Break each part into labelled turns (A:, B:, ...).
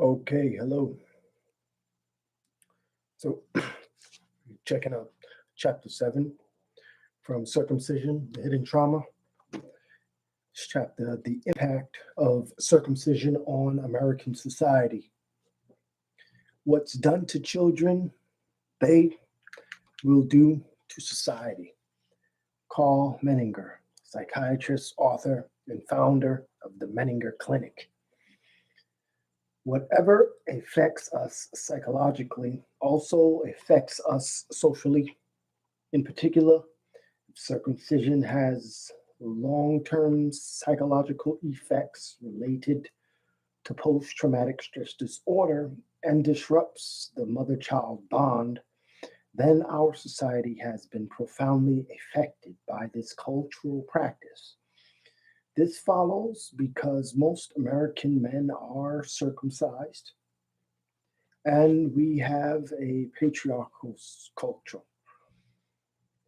A: Okay, hello. So, checking out chapter 7 from Circumcision, the Hidden Trauma. This chapter, the impact of circumcision on American society. What's done to children, they will do to society. Carl Menninger, psychiatrist, author, and founder of the Menninger Clinic. Whatever affects us psychologically also affects us socially. In particular, circumcision has long term psychological effects related to post traumatic stress disorder and disrupts the mother child bond, then our society has been profoundly affected by this cultural practice. This follows because most American men are circumcised and we have a patriarchal culture.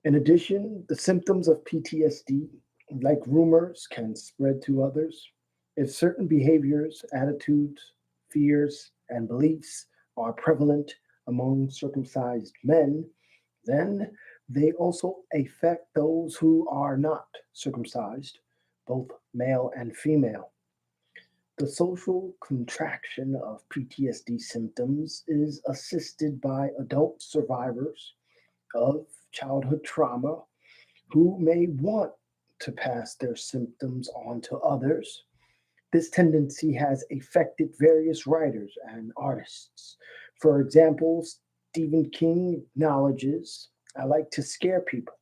A: In addition, the symptoms of PTSD, like rumors, can spread to others. If certain behaviors, attitudes, fears, and beliefs are prevalent among circumcised men, then they also affect those who are not circumcised, both male and female. The social contraction of PTSD symptoms is assisted by adult survivors of childhood trauma who may want to pass their symptoms on to others. This tendency has affected various writers and artists. For example, Stephen King acknowledges, I like to scare people.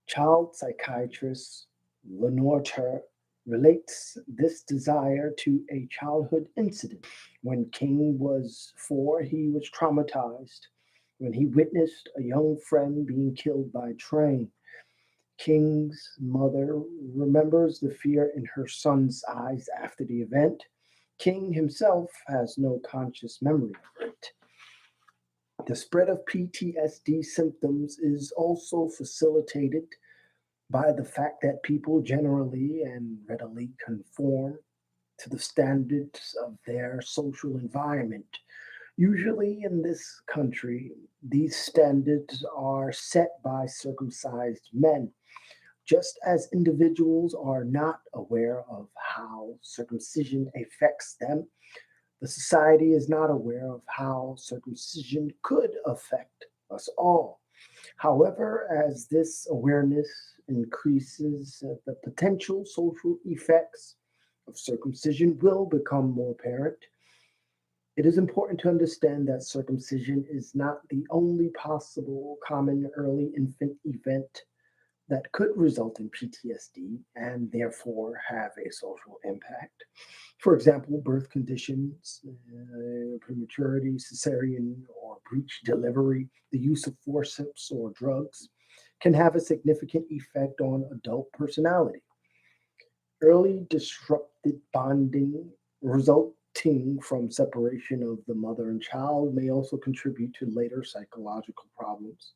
A: Child psychiatrist Lenore Ter relates this desire to a childhood incident. When King was 4, he was traumatized when he witnessed a young friend being killed by a train. King's mother remembers the fear in her son's eyes after the event. King himself has no conscious memory of it. The spread of PTSD symptoms is also facilitated by the fact that people generally and readily conform to the standards of their social environment. Usually in this country, these standards are set by circumcised men. Just as individuals are not aware of how circumcision affects them, the society is not aware of how circumcision could affect us all. However, as this awareness increases, the potential social effects of circumcision will become more apparent. It is important to understand that circumcision is not the only possible common early infant event that could result in PTSD and therefore have a social impact. For example, birth conditions, prematurity, cesarean or breech delivery, the use of forceps or drugs can have a significant effect on adult personality. Early disrupted bonding resulting from separation of the mother and child may also contribute to later psychological problems.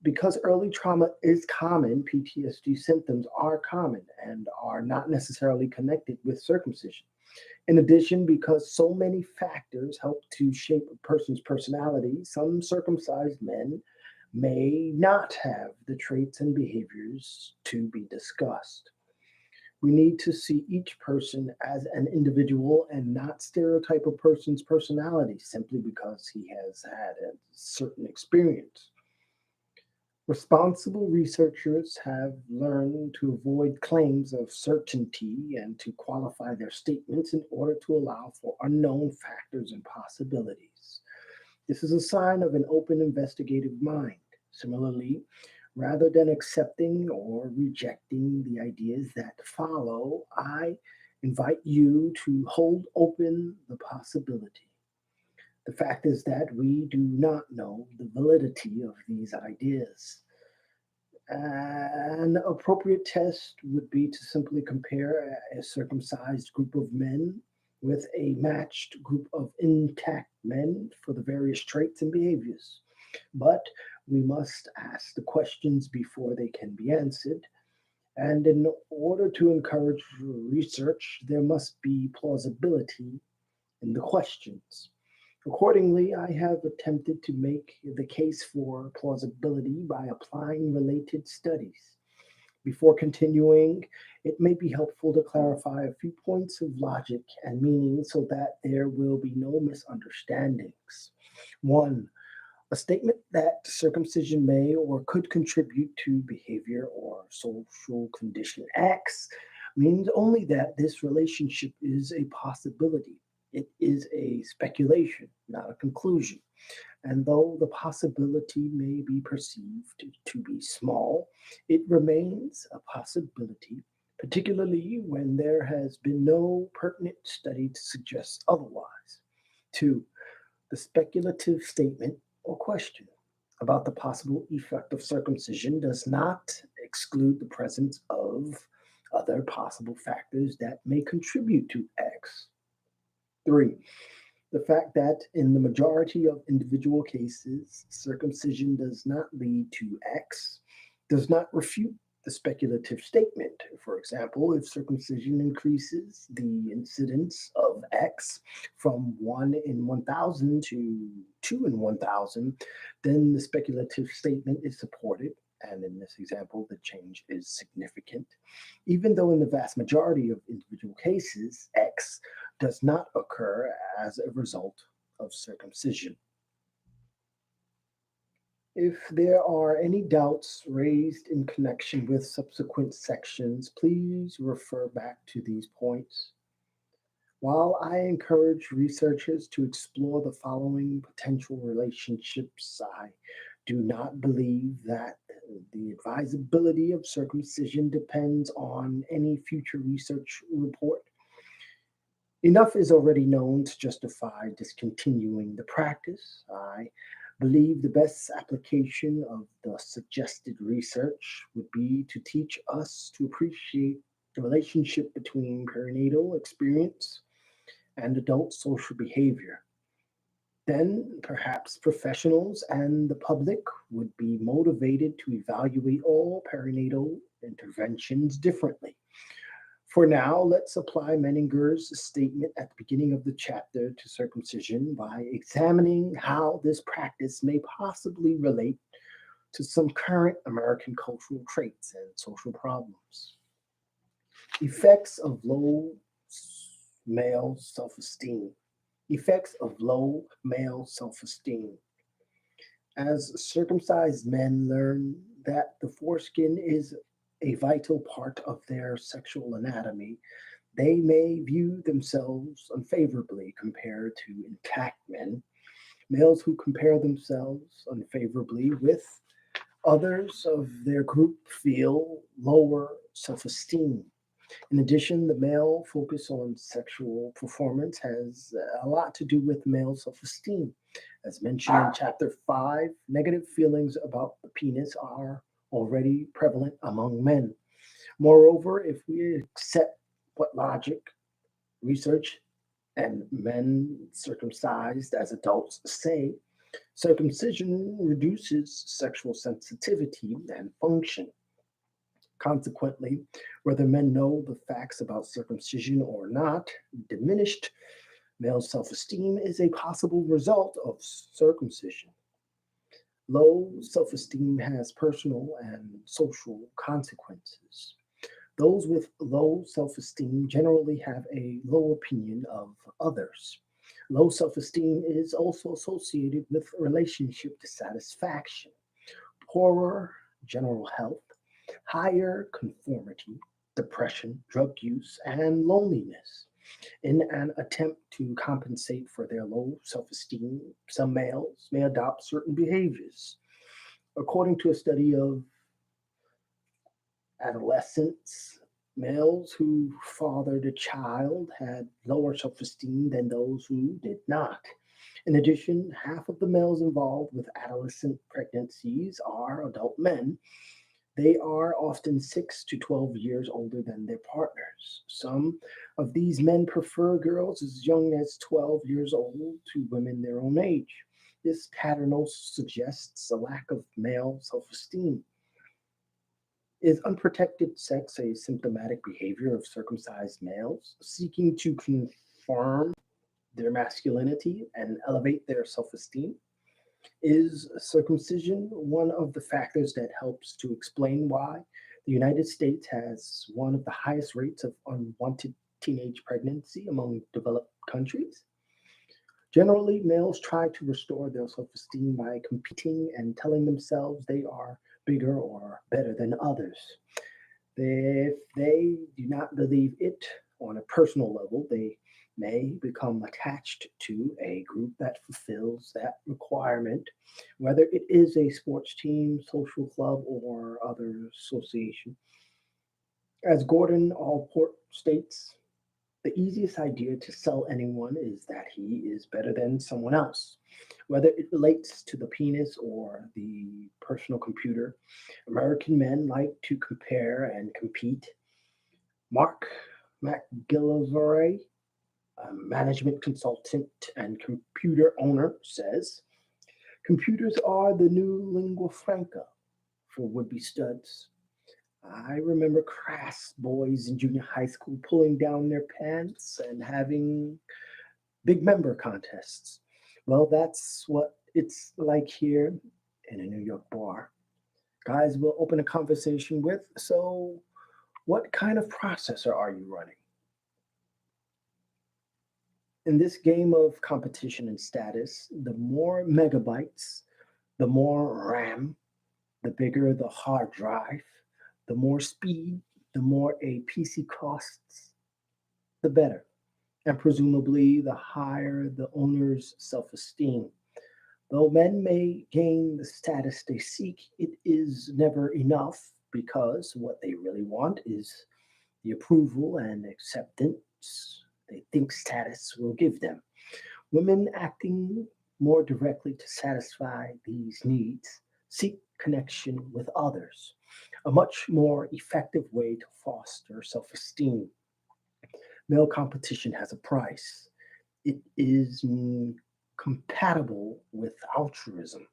A: Because early trauma is common, PTSD symptoms are common and are not necessarily connected with circumcision. In addition, because so many factors help to shape a person's personality, some circumcised men may not have the traits and behaviors to be discussed. We need to see each person as an individual and not stereotype a person's personality simply because he has had a certain experience. Responsible researchers have learned to avoid claims of certainty and to qualify their statements in order to allow for unknown factors and possibilities. This is a sign of an open investigative mind. Similarly, rather than accepting or rejecting the ideas that follow, I invite you to hold open the possibility. The fact is that we do not know the validity of these ideas. An appropriate test would be to simply compare a circumcised group of men with a matched group of intact men for the various traits and behaviors. But we must ask the questions before they can be answered. And in order to encourage research, there must be plausibility in the questions. Accordingly, I have attempted to make the case for plausibility by applying related studies. Before continuing, it may be helpful to clarify a few points of logic and meaning so that there will be no misunderstandings. One, a statement that circumcision may or could contribute to behavior or social condition X means only that this relationship is a possibility. It is a speculation, not a conclusion. And though the possibility may be perceived to be small, it remains a possibility, particularly when there has been no pertinent study to suggest otherwise. Two, the speculative statement or question about the possible effect of circumcision does not exclude the presence of other possible factors that may contribute to X. Three, the fact that in the majority of individual cases, circumcision does not lead to X does not refute the speculative statement. For example, if circumcision increases the incidence of X from 1 in 1,000 to 2 in 1,000, then the speculative statement is supported. And in this example, the change is significant, even though in the vast majority of individual cases, X does not occur as a result of circumcision. If there are any doubts raised in connection with subsequent sections, please refer back to these points. While I encourage researchers to explore the following potential relationships, I do not believe that the advisability of circumcision depends on any future research report. Enough is already known to justify discontinuing the practice. I believe the best application of the suggested research would be to teach us to appreciate the relationship between perinatal experience and adult social behavior. Then perhaps professionals and the public would be motivated to evaluate all perinatal interventions differently. For now, let's apply Menninger's statement at the beginning of the chapter to circumcision by examining how this practice may possibly relate to some current American cultural traits and social problems. Effects of low male self esteem. Effects of low male self esteem. As circumcised men learn that the foreskin is a vital part of their sexual anatomy, they may view themselves unfavorably compared to intact men. Males who compare themselves unfavorably with others of their group feel lower self esteem. In addition, the male focus on sexual performance has a lot to do with male self esteem. As mentioned in chapter 5, negative feelings about the penis are already prevalent among men. Moreover, if we accept what logic, research, and men circumcised as adults say, circumcision reduces sexual sensitivity and function. Consequently, whether men know the facts about circumcision or not, diminished male self esteem is a possible result of circumcision. Low self esteem has personal and social consequences. Those with low self esteem generally have a low opinion of others. Low self esteem is also associated with relationship dissatisfaction, poorer general health, higher conformity, depression, drug use, and loneliness. In an attempt to compensate for their low self esteem, some males may adopt certain behaviors. According to a study of adolescents, males who fathered a child had lower self esteem than those who did not. In addition, half of the males involved with adolescent pregnancies are adult men. They are often 6 to 12 years older than their partners. Some of these men prefer girls as young as 12 years old to women their own age. This pattern also suggests a lack of male self esteem. Is unprotected sex a symptomatic behavior of circumcised males seeking to conform their masculinity and elevate their self esteem? Is circumcision one of the factors that helps to explain why the United States has one of the highest rates of unwanted teenage pregnancy among developed countries? Generally, males try to restore their self esteem by competing and telling themselves they are bigger or better than others. If they do not believe it on a personal level, they may become attached to a group that fulfills that requirement, whether it is a sports team, social club, or other association. As Gordon Allport states, the easiest idea to sell anyone is that he is better than someone else. Whether it relates to the penis or the personal computer, American men like to compare and compete. Mark McGillivray, a management consultant and computer owner, says computers are the new lingua franca for would be studs. I remember crass boys in junior high school pulling down their pants and having big member contests. Well, that's what it's like here in a New York bar. Guys will open a conversation with, so what kind of processor are you running? In this game of competition and status, the more megabytes, the more RAM, the bigger the hard drive, the more speed, the more a PC costs, the better. And presumably, the higher the owner's self esteem. Though men may gain the status they seek, it is never enough because what they really want is the approval and acceptance they think status will give them. Women acting more directly to satisfy these needs seek connection with others, a much more effective way to foster self esteem. Male competition has a price. It is compatible with altruism.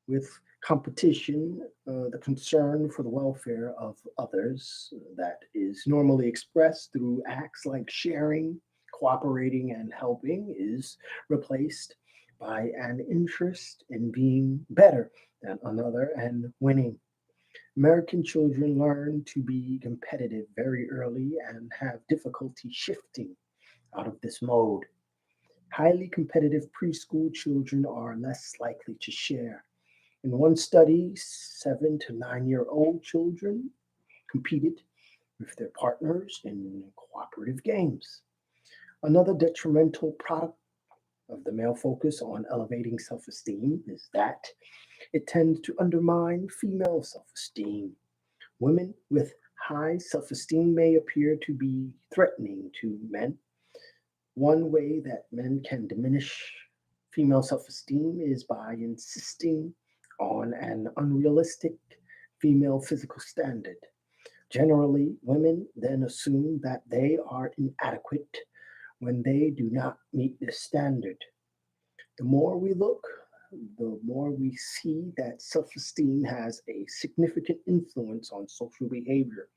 A: With competition, the concern for the welfare of others that is normally expressed through acts like sharing, cooperating, and helping is replaced by an interest in being better than another and winning. American children learn to be competitive very early and have difficulty shifting out of this mode. Highly competitive preschool children are less likely to share. In one study, 7 to 9-year-old children competed with their partners in cooperative games. Another detrimental product of the male focus on elevating self esteem is that it tends to undermine female self esteem. Women with high self esteem may appear to be threatening to men. One way that men can diminish female self esteem is by insisting on an unrealistic female physical standard. Generally, women then assume that they are inadequate when they do not meet this standard. The more we look, the more we see that self esteem has a significant influence on social behavior.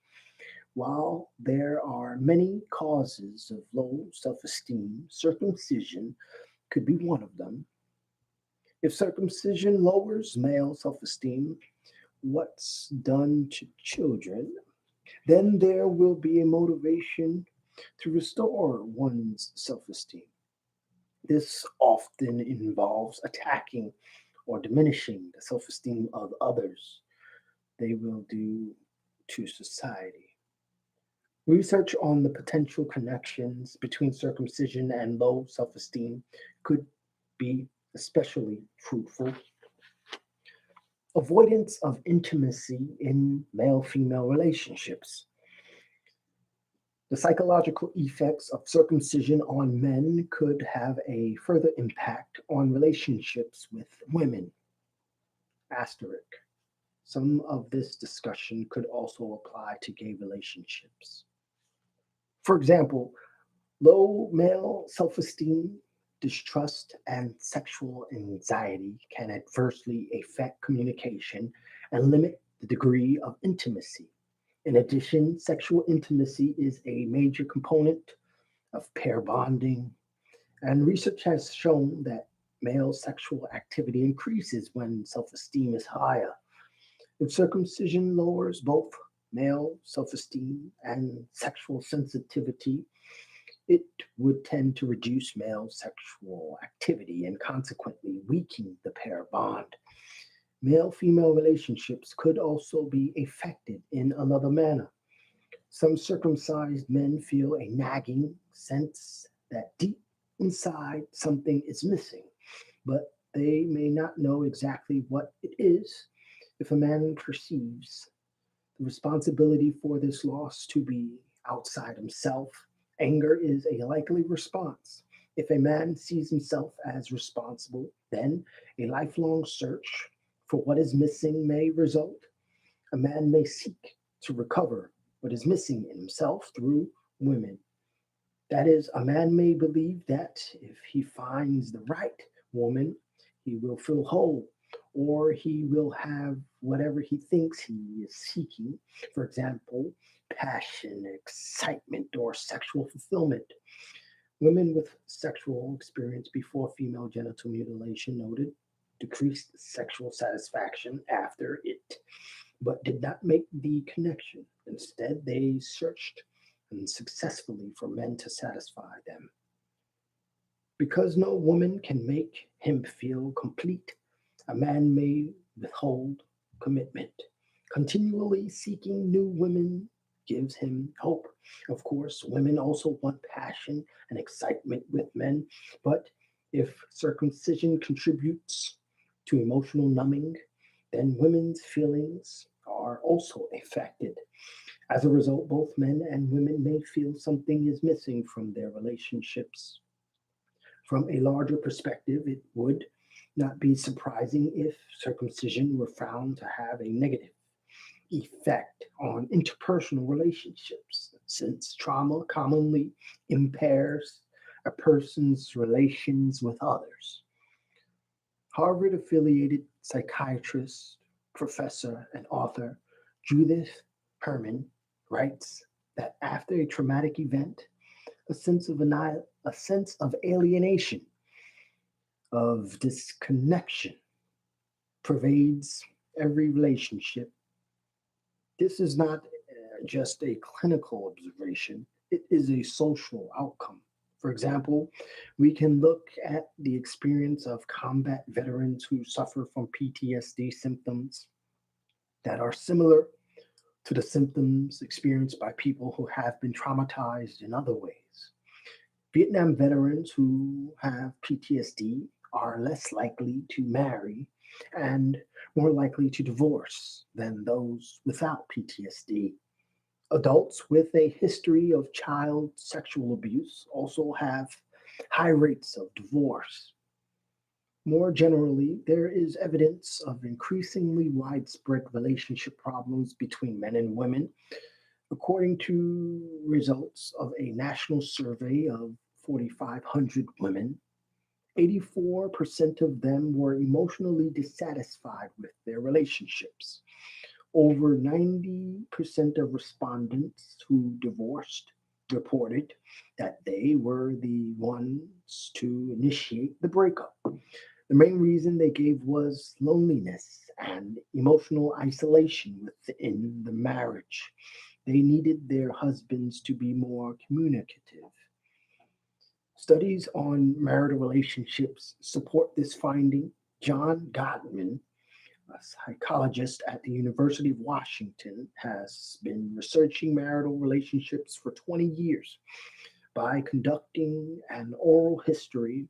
A: While there are many causes of low self esteem, circumcision could be one of them. If circumcision lowers male self esteem, what's done to children, then there will be a motivation to restore one's self esteem. This often involves attacking or diminishing the self esteem of others. They will do to society. Research on the potential connections between circumcision and low self esteem could be especially fruitful. Avoidance of intimacy in male female relationships. The psychological effects of circumcision on men could have a further impact on relationships with women. Asterisk. Some of this discussion could also apply to gay relationships. For example, low male self esteem, distrust, and sexual anxiety can adversely affect communication and limit the degree of intimacy. In addition, sexual intimacy is a major component of pair bonding, And research has shown that male sexual activity increases when self esteem is higher. If circumcision lowers both male self esteem and sexual sensitivity, it would tend to reduce male sexual activity and consequently weaken the pair bond. Male female relationships could also be affected in another manner. Some circumcised men feel a nagging sense that deep inside something is missing, but they may not know exactly what it is. If a man perceives the responsibility for this loss to be outside himself, anger is a likely response. If a man sees himself as responsible, then a lifelong search for what is missing may result. A man may seek to recover what is missing in himself through women. That is, a man may believe that if he finds the right woman, he will feel whole, or he will have whatever he thinks he is seeking. For example, passion, excitement, or sexual fulfillment. Women with sexual experience before female genital mutilation noted decreased sexual satisfaction after it, but did not make the connection. Instead, they searched unsuccessfully for men to satisfy them. Because no woman can make him feel complete, a man may withhold commitment. Continually seeking new women gives him hope. Of course, women also want passion and excitement with men, but if circumcision contributes to emotional numbing, then women's feelings are also affected. As a result, both men and women may feel something is missing from their relationships. From a larger perspective, it would not be surprising if circumcision were found to have a negative effect on interpersonal relationships, since trauma commonly impairs a person's relations with others. Harvard affiliated psychiatrist, professor, and author Judith Herman writes that after a traumatic event, a sense of alienation, of disconnection pervades every relationship. This is not just a clinical observation, it is a social outcome. For example, we can look at the experience of combat veterans who suffer from PTSD symptoms that are similar to the symptoms experienced by people who have been traumatized in other ways. Vietnam veterans who have PTSD are less likely to marry and more likely to divorce than those without PTSD. Adults with a history of child sexual abuse also have high rates of divorce. More generally, there is evidence of increasingly widespread relationship problems between men and women, according to results of a national survey of 4,500 women. 84% of them were emotionally dissatisfied with their relationships. Over 90% of respondents who divorced reported that they were the ones to initiate the breakup. The main reason they gave was loneliness and emotional isolation within the marriage. They needed their husbands to be more communicative. Studies on marital relationships support this finding. John Gottman, a psychologist at the University of Washington, has been researching marital relationships for 20 years. By conducting an oral history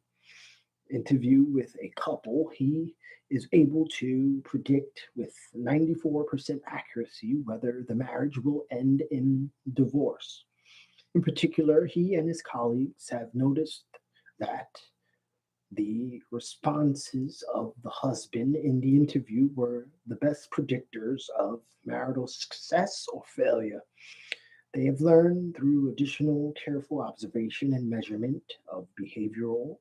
A: interview with a couple, he is able to predict with 94% accuracy whether the marriage will end in divorce. In particular, he and his colleagues have noticed that the responses of the husband in the interview were the best predictors of marital success or failure. They have learned through additional careful observation and measurement of behavioral,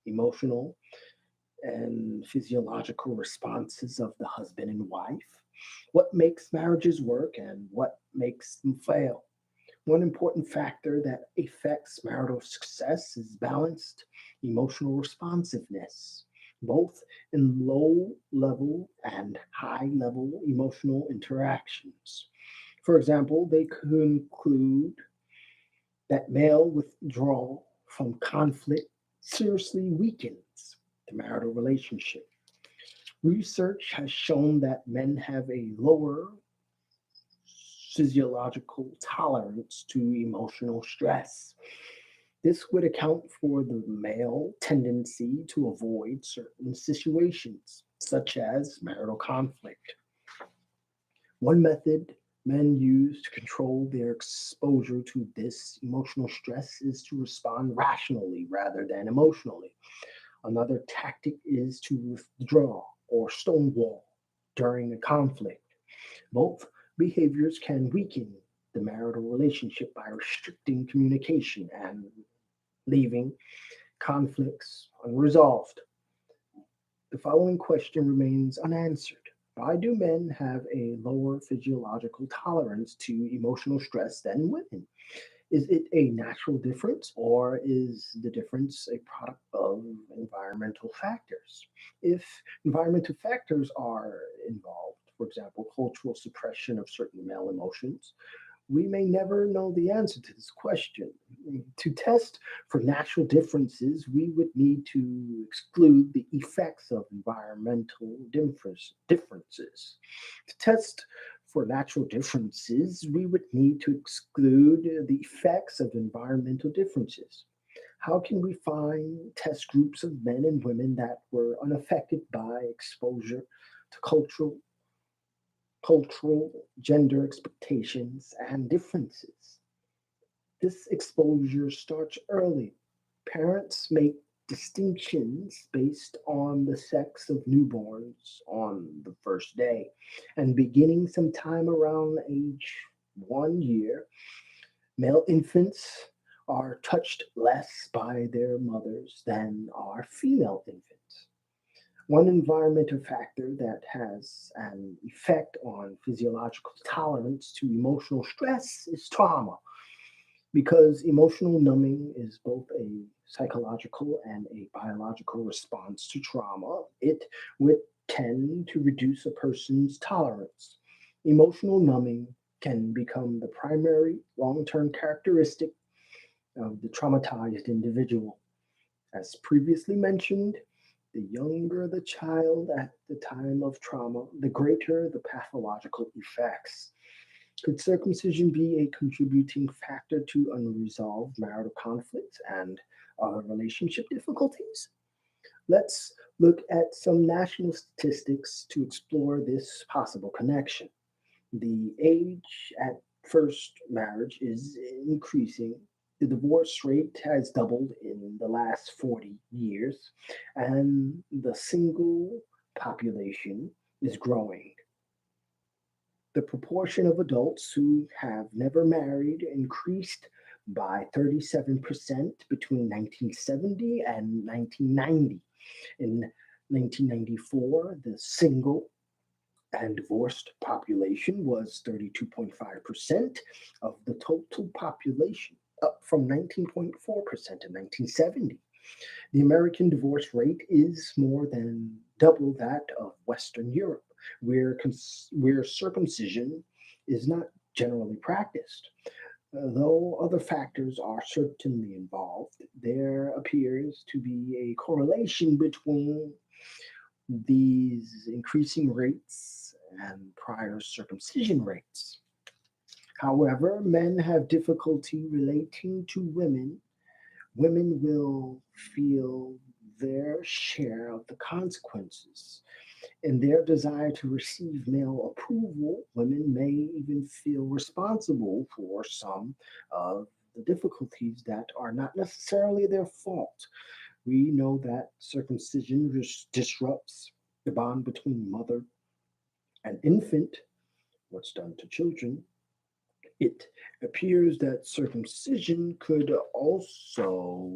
A: emotional, and physiological responses of the husband and wife what makes marriages work and what makes them fail. One important factor that affects marital success is balanced emotional responsiveness, both in low level and high level emotional interactions. For example, they conclude that male withdrawal from conflict seriously weakens the marital relationship. Research has shown that men have a lower physiological tolerance to emotional stress. This would account for the male tendency to avoid certain situations, such as marital conflict. One method men use to control their exposure to this emotional stress is to respond rationally rather than emotionally. Another tactic is to withdraw or stonewall during a conflict. Both behaviors can weaken the marital relationship by restricting communication and leaving conflicts unresolved. The following question remains unanswered. Why do men have a lower physiological tolerance to emotional stress than women? Is it a natural difference or is the difference a product of environmental factors? If environmental factors are involved, for example, cultural suppression of certain male emotions, we may never know the answer to this question. To test for natural differences, we would need to exclude the effects of environmental differences. To test for natural differences, we would need to exclude the effects of environmental differences. How can we find test groups of men and women that were unaffected by exposure to cultural, gender expectations, and differences? This exposure starts early. Parents make distinctions based on the sex of newborns on the first day, and beginning sometime around age 1 year, male infants are touched less by their mothers than are female infants. One environmental factor that has an effect on physiological tolerance to emotional stress is trauma. Because emotional numbing is both a psychological and a biological response to trauma, it would tend to reduce a person's tolerance. Emotional numbing can become the primary long term characteristic of the traumatized individual. As previously mentioned, the younger the child at the time of trauma, the greater the pathological effects. Could circumcision be a contributing factor to unresolved marital conflicts and other relationship difficulties? Let's look at some national statistics to explore this possible connection. The age at first marriage is increasing. The divorce rate has doubled in the last 40 years, and the single population is growing. The proportion of adults who have never married increased by 37% between 1970 and 1990. In 1994, the single and divorced population was 32.5% of the total population, up from 19.4% in 1970. The American divorce rate is more than double that of Western Europe, where circumcision is not generally practiced. Though other factors are certainly involved, there appears to be a correlation between these increasing rates and prior circumcision rates. However, men have difficulty relating to women. Women will feel their share of the consequences. In their desire to receive male approval, women may even feel responsible for some of the difficulties that are not necessarily their fault. We know that circumcision disrupts the bond between mother and infant, what's done to children. It appears that circumcision could also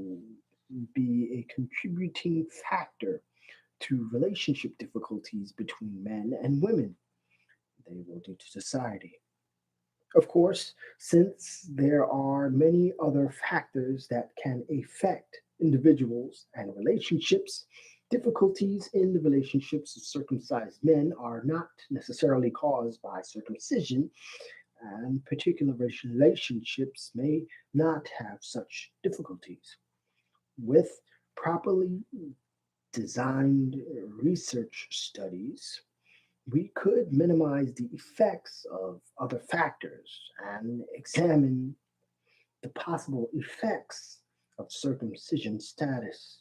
A: be a contributing factor to relationship difficulties between men and women. They will do to society. Of course, since there are many other factors that can affect individuals and relationships. Difficulties in the relationships of circumcised men are not necessarily caused by circumcision, and particular relationships may not have such difficulties. With properly designed research studies, we could minimize the effects of other factors and examine the possible effects of circumcision status.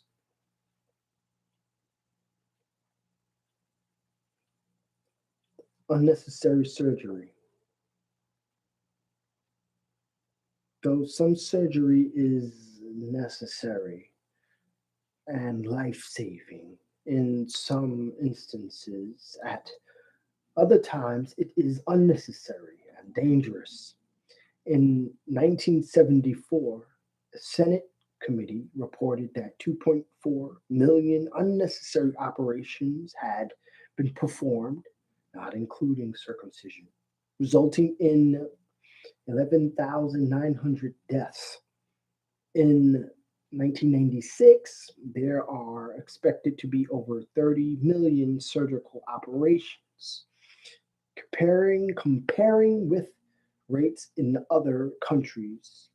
A: Unnecessary surgery. Though some surgery is necessary and life saving in some instances, at other times it is unnecessary and dangerous. In 1974, the Senate committee reported that 2.4 million unnecessary operations had been performed, not including circumcision, resulting in 11,900 deaths. In 1996, there are expected to be over 30 million surgical operations. Comparing with rates in other countries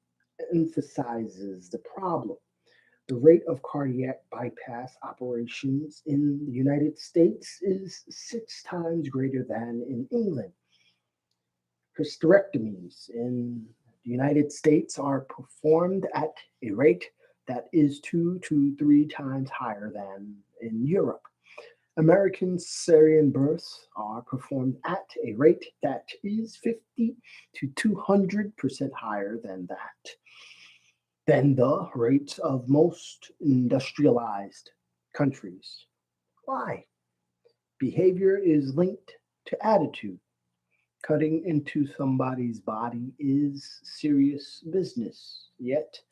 A: emphasizes the problem. The rate of cardiac bypass operations in the United States is 6 times greater than in England. Hysterectomies in the United States are performed at a rate that is 2 to 3 times higher than in Europe. American cesarean births are performed at a rate that is 50 to 200% higher than the rates of most industrialized countries. Why? Behavior is linked to attitude. Cutting into somebody's body is serious business, yet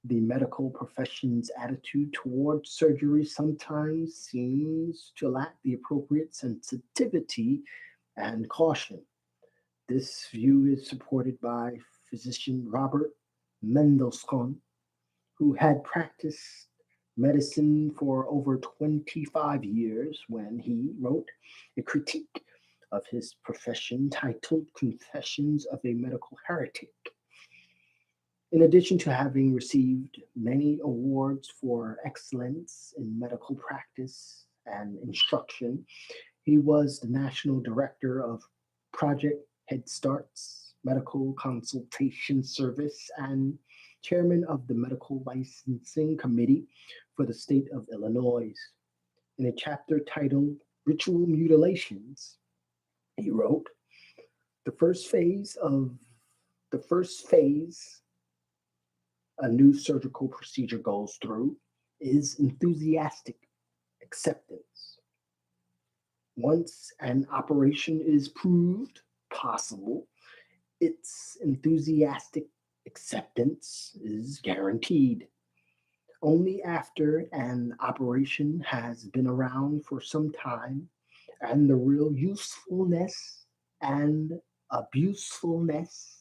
A: the medical profession's attitude toward surgery sometimes seems to lack the appropriate sensitivity and caution. This view is supported by physician Robert Mendelssohn, who had practiced medicine for over 25 years when he wrote a critique of his profession titled Confessions of a Medical Heretic. In addition to having received many awards for excellence in medical practice and instruction, he was the national director of Project Head Start's Medical Consultation Service and chairman of the Medical Licensing Committee for the state of Illinois. In a chapter titled Ritual Mutilations, he wrote, the first phase a new surgical procedure goes through is enthusiastic acceptance. Once an operation is proved possible, its enthusiastic acceptance is guaranteed. Only after an operation has been around for some time and the real usefulness and abusefulness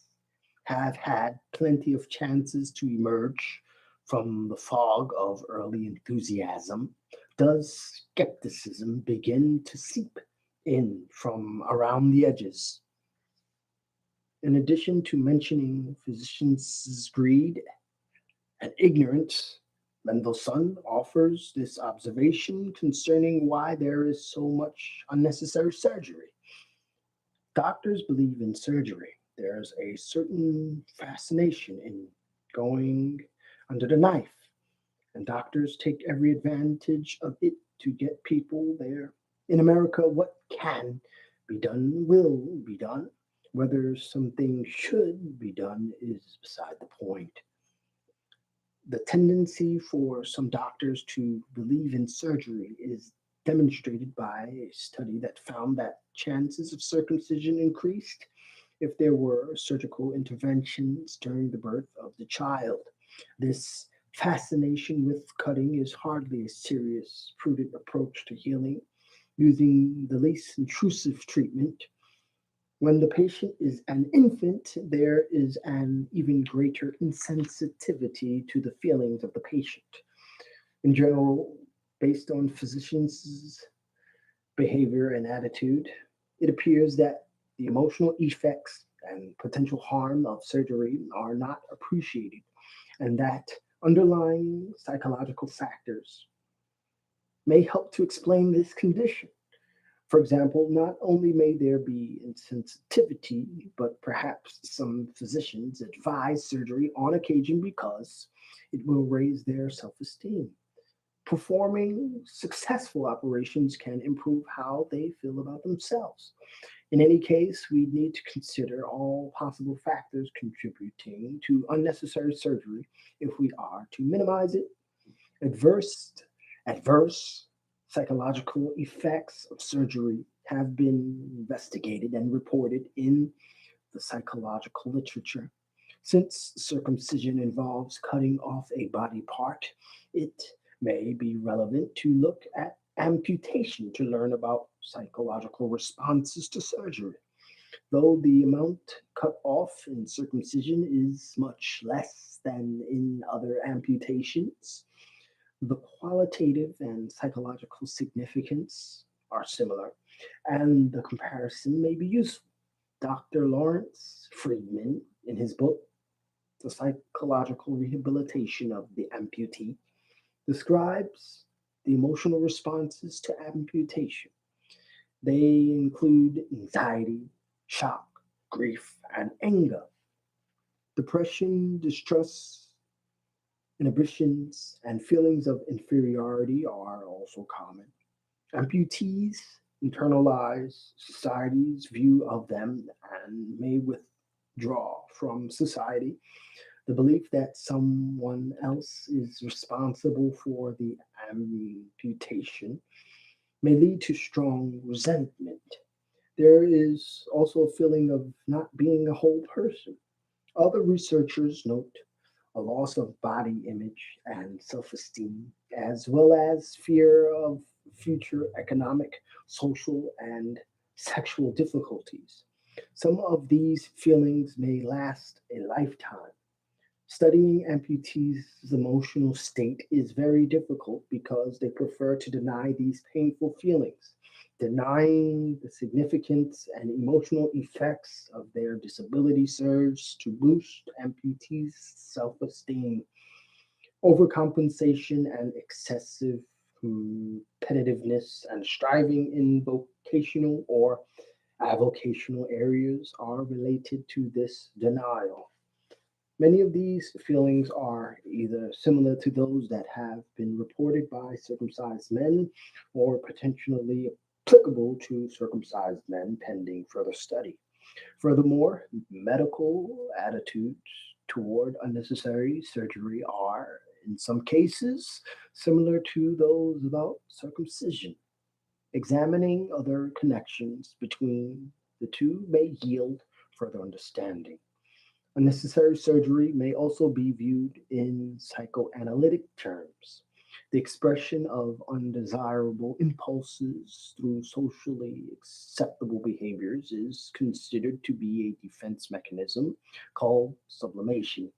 A: have had plenty of chances to emerge from the fog of early enthusiasm, does skepticism begin to seep in from around the edges. In addition to mentioning physicians' greed and ignorance, Mendelssohn offers this observation concerning why there is so much unnecessary surgery. Doctors believe in surgery. There's a certain fascination in going under the knife, and doctors take every advantage of it to get people there. In America, what can be done will be done. Whether something should be done is beside the point. The tendency for some doctors to believe in surgery is demonstrated by a study that found that chances of circumcision increased if there were surgical interventions during the birth of the child. This fascination with cutting is hardly a serious, prudent approach to healing, using the least intrusive treatment. When the patient is an infant, there is an even greater insensitivity to the feelings of the patient. In general, based on physicians' behavior and attitude, it appears that the emotional effects and potential harm of surgery are not appreciated, and that underlying psychological factors may help to explain this condition. For example, not only may there be insensitivity, but perhaps some physicians advise surgery on occasion because it will raise their self esteem. Performing successful operations can improve how they feel about themselves. In any case, we need to consider all possible factors contributing to unnecessary surgery if we are to minimize it. Adverse, adverse psychological effects of surgery have been investigated and reported in the psychological literature. Since circumcision involves cutting off a body part, it may be relevant to look at amputation to learn about psychological responses to surgery. Though the amount cut off in circumcision is much less than in other amputations, the qualitative and psychological significance are similar, and the comparison may be useful. Dr. Lawrence Friedman, in his book, The Psychological Rehabilitation of the Amputee, describes the emotional responses to amputation. They include anxiety, shock, grief, and anger. Depression, distrust, inhibitions, and feelings of inferiority are also common. Amputees internalize society's view of them and may withdraw from society. The belief that someone else is responsible for the amputation may lead to strong resentment. There is also a feeling of not being a whole person. Other researchers note a loss of body image and self esteem, as well as fear of future economic, social, and sexual difficulties. Some of these feelings may last a lifetime. Studying amputees' emotional state is very difficult because they prefer to deny these painful feelings. Denying the significance and emotional effects of their disability serves to boost amputees' self esteem. Overcompensation and excessive competitiveness and striving in vocational or avocational areas are related to this denial. Many of these feelings are either similar to those that have been reported by circumcised men or potentially applicable to circumcised men pending further study. Furthermore, medical attitudes toward unnecessary surgery are, in some cases, similar to those about circumcision. Examining other connections between the two may yield further understanding. Unnecessary surgery may also be viewed in psychoanalytic terms. The expression of undesirable impulses through socially acceptable behaviors is considered to be a defense mechanism called sublimation.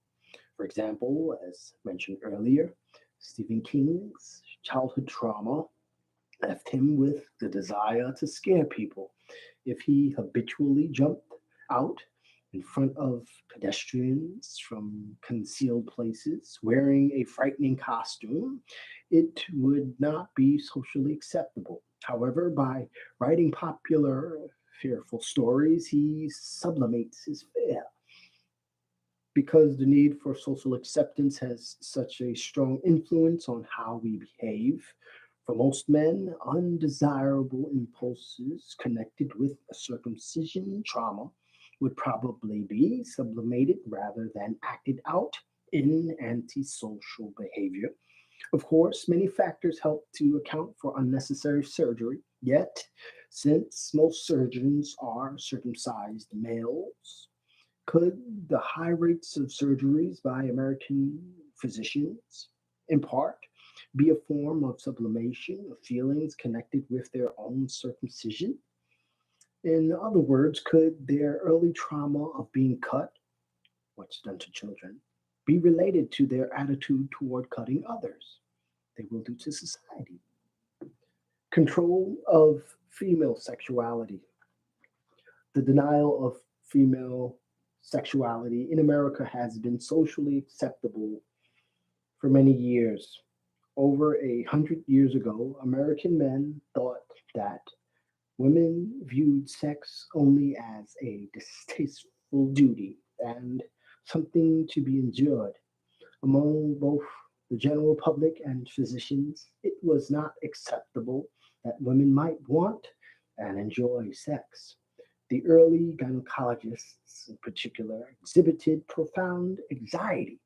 A: For example, as mentioned earlier, Stephen King's childhood trauma left him with the desire to scare people. If he habitually jumped out in front of pedestrians from concealed places wearing a frightening costume, it would not be socially acceptable. However, by writing popular, fearful stories, he sublimates his fear. Because the need for social acceptance has such a strong influence on how we behave, for most men, undesirable impulses connected with a circumcision trauma would probably be sublimated rather than acted out in antisocial behavior. Of course, many factors help to account for unnecessary surgery, yet, since most surgeons are circumcised males, could the high rates of surgeries by American physicians, in part, be a form of sublimation of feelings connected with their own circumcision? In other words, could their early trauma of being cut, what's done to children, be related to their attitude toward cutting others? they will do to society. Control of female sexuality. The denial of female sexuality in America has been socially acceptable for many years. Over 100 years ago, American men thought that women viewed sex only as a distasteful duty and something to be endured. Among both the general public and physicians, it was not acceptable that women might want and enjoy sex. The early gynecologists, in particular, exhibited profound anxiety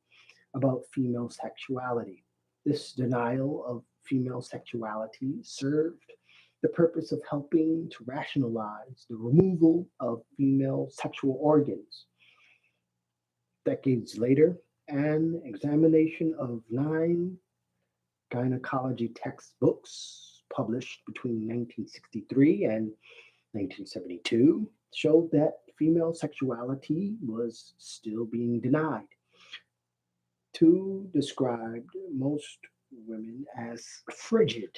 A: about female sexuality. This denial of female sexuality served the purpose of helping to rationalize the removal of female sexual organs. Decades later, an examination of 9 gynecology textbooks published between 1963 and 1972 showed that female sexuality was still being denied. Two described most women as frigid.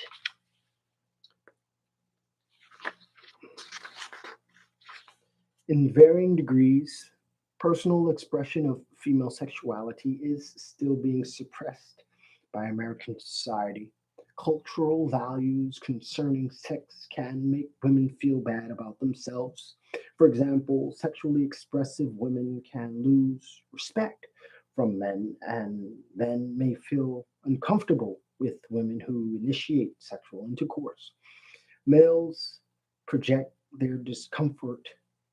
A: In varying degrees, personal expression of female sexuality is still being suppressed by American society. Cultural values concerning sex can make women feel bad about themselves. For example, sexually expressive women can lose respect from men, and men may feel uncomfortable with women who initiate sexual intercourse. Males project their discomfort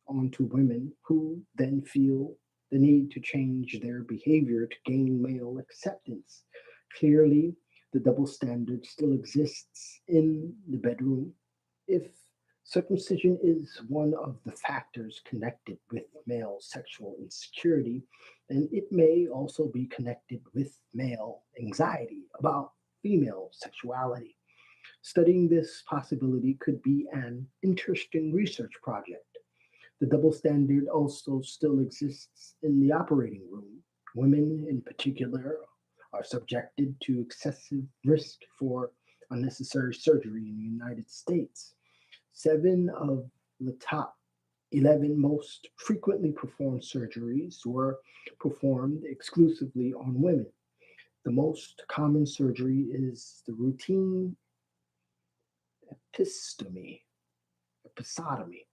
A: onto women who then feel the need to change their behavior to gain male acceptance. Clearly, the double standard still exists in the bedroom. If circumcision is one of the factors connected with male sexual insecurity, then it may also be connected with male anxiety about female sexuality. Studying this possibility could be an interesting research project. The double standard also still exists in the operating room. Women, in particular, are subjected to excessive risk for unnecessary surgery in the United States. Seven of the top 11 most frequently performed surgeries were performed exclusively on women. The most common surgery is the routine epistomy, episotomy.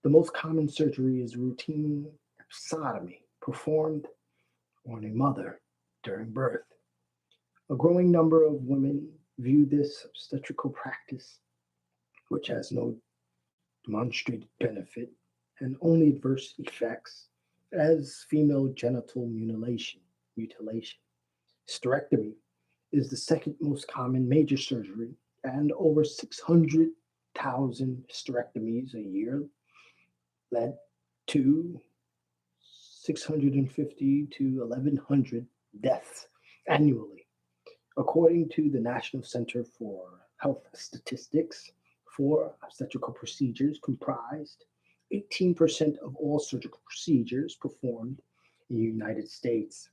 A: The most common surgery is routine episotomy, performed on a mother during birth. A growing number of women view this obstetrical practice, which has no demonstrated benefit and only adverse effects, as female genital mutilation. Hysterectomy is the second most common major surgery, and over 600,000 hysterectomies a year led to 650 to 1,100 deaths annually. According to the National Center for Health Statistics, four obstetrical procedures comprised 18% of all surgical procedures performed in the United States.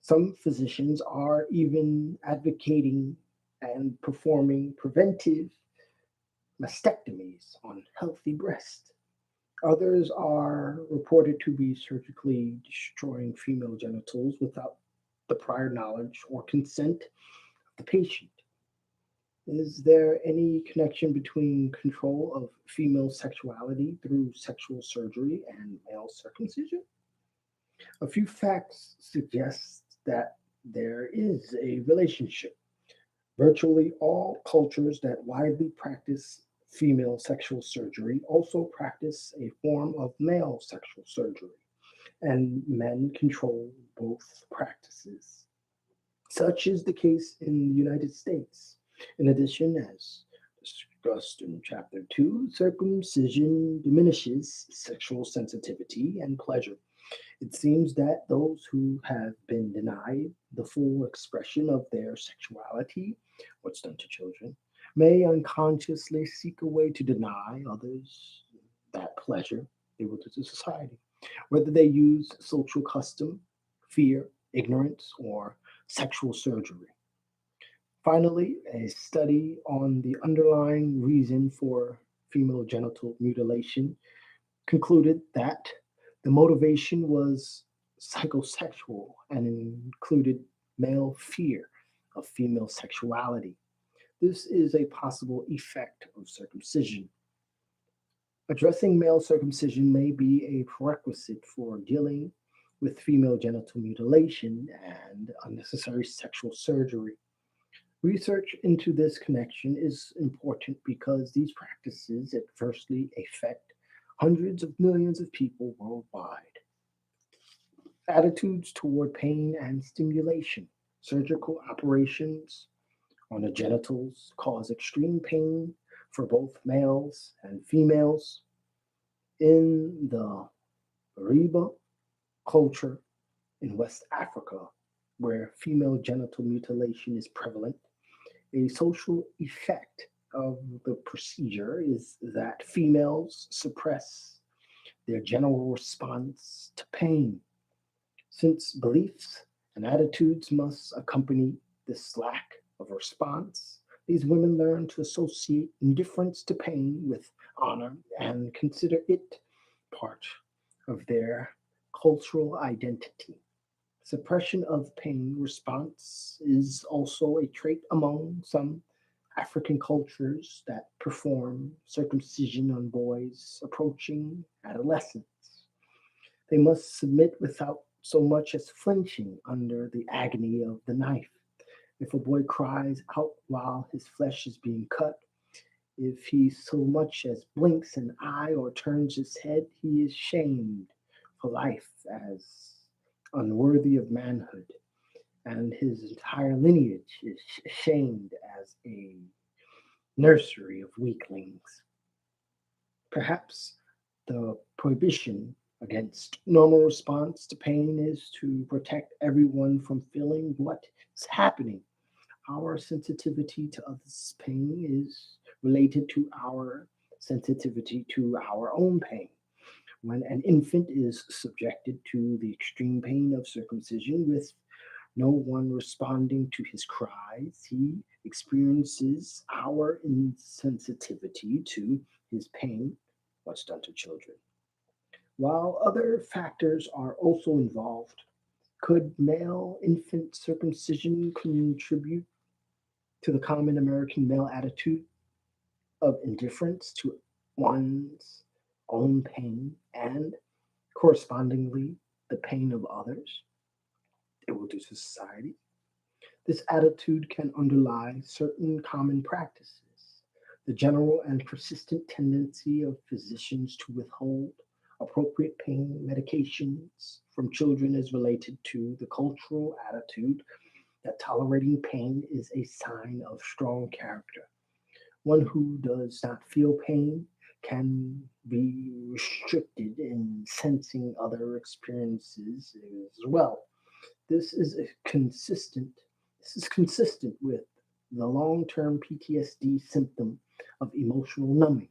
A: Some physicians are even advocating and performing preventive mastectomies on healthy breasts. Others are reported to be surgically destroying female genitals without the prior knowledge or consent of the patient. Is there any connection between control of female sexuality through sexual surgery and male circumcision? A few facts suggest that there is a relationship. Virtually all cultures that widely practice female sexual surgery also practice a form of male sexual surgery, and men control both practices. Such is the case in the United States. In addition, as discussed in Chapter 2, circumcision diminishes sexual sensitivity and pleasure. It seems that those who have been denied the full expression of their sexuality, what's done to children, may unconsciously seek a way to deny others that pleasure they will do to society, whether they use social custom, fear, ignorance, or sexual surgery. Finally, a study on the underlying reason for female genital mutilation concluded that the motivation was psychosexual and included male fear of female sexuality. This is a possible effect of circumcision. Addressing male circumcision may be a prerequisite for dealing with female genital mutilation and unnecessary sexual surgery. Research into this connection is important because these practices adversely affect hundreds of millions of people worldwide. Attitudes toward pain and stimulation. Surgical operations on the genitals cause extreme pain for both males and females. In the Bariba culture in West Africa, where female genital mutilation is prevalent, a social effect of the procedure is that females suppress their general response to pain. Since beliefs and attitudes must accompany this lack of response, these women learn to associate indifference to pain with honor and consider it part of their cultural identity. Suppression of pain response is also a trait among some African cultures that perform circumcision on boys approaching adolescence. They must submit without so much as flinching under the agony of the knife. If a boy cries out while his flesh is being cut, if he so much as blinks an eye or turns his head, he is shamed for life as unworthy of manhood, and his entire lineage is shamed as a nursery of weaklings. Perhaps the prohibition against normal response to pain is to protect everyone from feeling what is happening. Our sensitivity to others' pain is related to our sensitivity to our own pain. When an infant is subjected to the extreme pain of circumcision with no one responding to his cries, he experiences our insensitivity to his pain, what's done to children. While other factors are also involved, could male infant circumcision contribute to the common American male attitude of indifference to one's own pain and correspondingly the pain of others? It will do to society. This attitude can underlie certain common practices. The general and persistent tendency of physicians to withhold appropriate pain medications from children is related to the cultural attitude that tolerating pain is a sign of strong character. One who does not feel pain can be restricted in sensing other experiences as well. This is a consistent this is consistent with the long-term PTSD symptom of emotional numbing.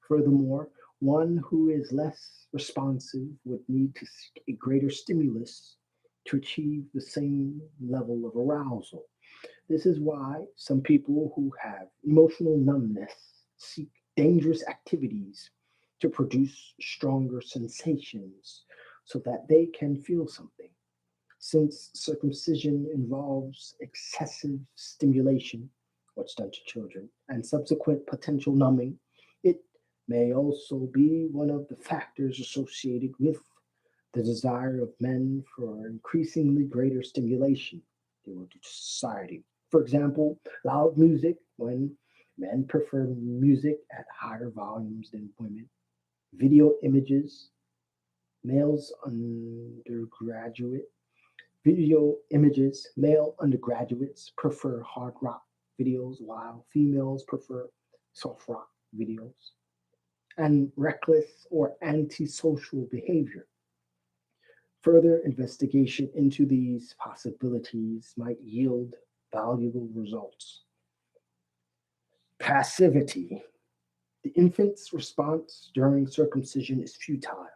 A: Furthermore, one who is less responsive would need to seek a greater stimulus to achieve the same level of arousal. This is why some people who have emotional numbness seek dangerous activities to produce stronger sensations so that they can feel something. Since circumcision involves excessive stimulation, what's done to children, and subsequent potential numbing, it may also be one of the factors associated with the desire of men for increasingly greater stimulation they will do to society. For example, loud music, when men prefer music at higher volumes than women. Video images, males undergraduate video images, male undergraduates prefer hard rock videos while females prefer soft rock videos. And reckless or antisocial behavior. Further investigation into these possibilities might yield valuable results. Passivity. The infant's response during circumcision is futile.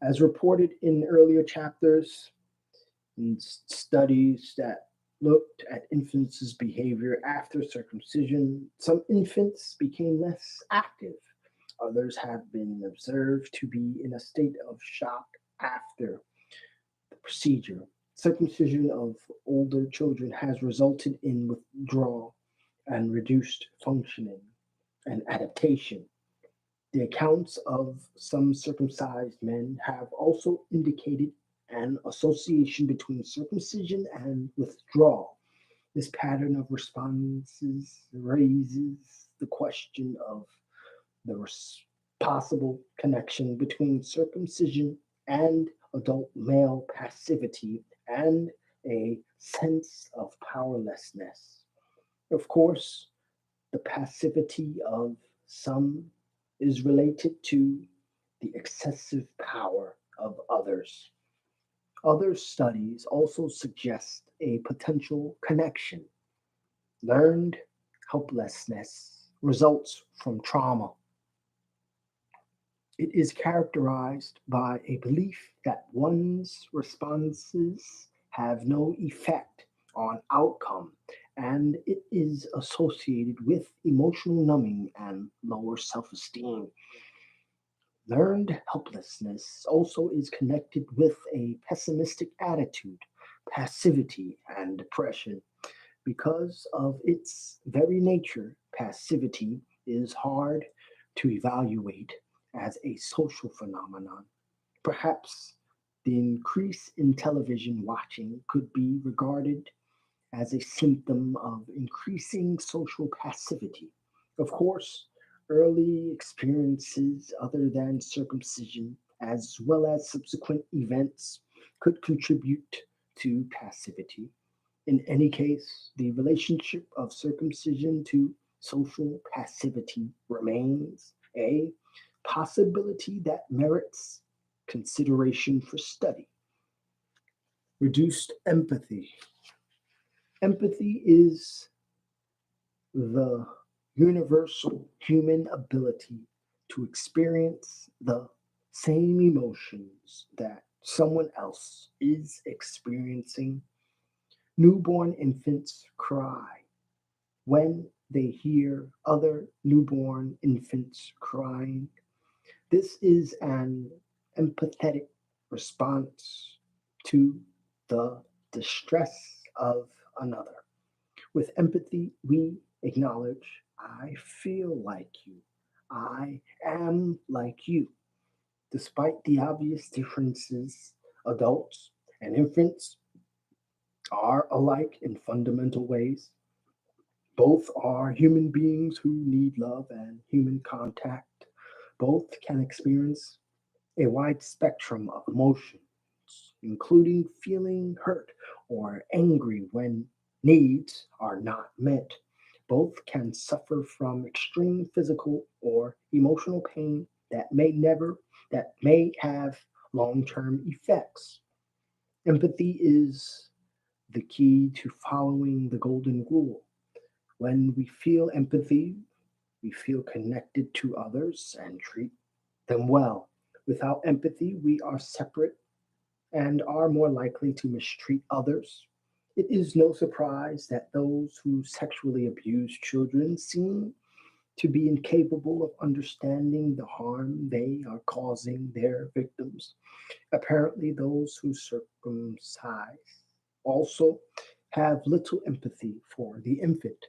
A: As reported in earlier chapters, in studies that looked at infants' behavior after circumcision, some infants became less active. Others have been observed to be in a state of shock after the procedure. Circumcision of older children has resulted in withdrawal and reduced functioning and adaptation. The accounts of some circumcised men have also indicated an association between circumcision and withdrawal. This pattern of responses raises the question of the possible connection between circumcision and adult male passivity and a sense of powerlessness. Of course, the passivity of some is related to the excessive power of others. Other studies also suggest a potential connection. Learned helplessness results from trauma. It is characterized by a belief that one's responses have no effect on outcome, and it is associated with emotional numbing and lower self esteem. Learned helplessness also is connected with a pessimistic attitude, passivity, and depression. Because of its very nature, passivity is hard to evaluate as a social phenomenon. Perhaps the increase in television watching could be regarded as a symptom of increasing social passivity. Of course, early experiences other than circumcision, as well as subsequent events, could contribute to passivity. In any case, the relationship of circumcision to social passivity remains a possibility that merits consideration for study. Reduced empathy. Empathy is the universal human ability to experience the same emotions that someone else is experiencing. Newborn infants cry when they hear other newborn infants crying. This is an empathetic response to the distress of another. With empathy, we acknowledge, I feel like you. I am like you. Despite the obvious differences, adults and infants are alike in fundamental ways. Both are human beings who need love and human contact. Both can experience a wide spectrum of emotions, including feeling hurt or angry when needs are not met. Both can suffer from extreme physical or emotional pain that may have long-term effects. Empathy is the key to following the golden rule. When we feel empathy, we feel connected to others and treat them well. Without empathy, we are separate and are more likely to mistreat others. It is no surprise that those who sexually abuse children seem to be incapable of understanding the harm they are causing their victims. Apparently, those who circumcise also have little empathy for the infant.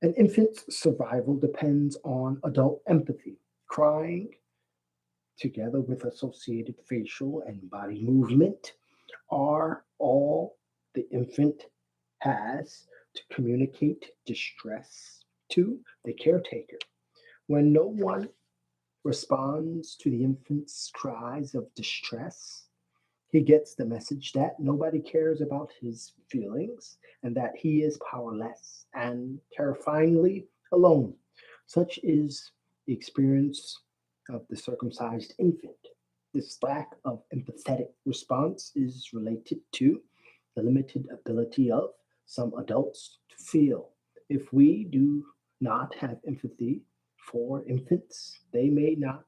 A: An infant's survival depends on adult empathy. Crying, together with associated facial and body movement, are all the infant has to communicate distress to the caretaker. When no one responds to the infant's cries of distress, he gets the message that nobody cares about his feelings and that he is powerless and terrifyingly alone. Such is the experience of the circumcised infant. This lack of empathetic response is related to the limited ability of some adults to feel. If we do not have empathy for infants, they may not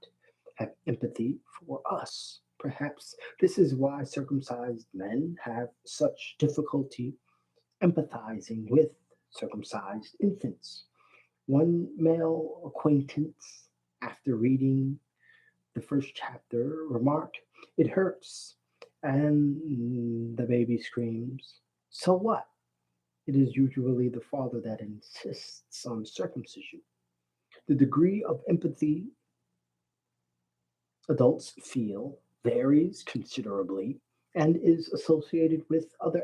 A: have empathy for us. Perhaps this is why circumcised men have such difficulty empathizing with circumcised infants. One male acquaintance, after reading the first chapter, remarked, "It hurts," and the baby screams. So what? It is usually the father that insists on circumcision. The degree of empathy adults feel varies considerably and is associated with other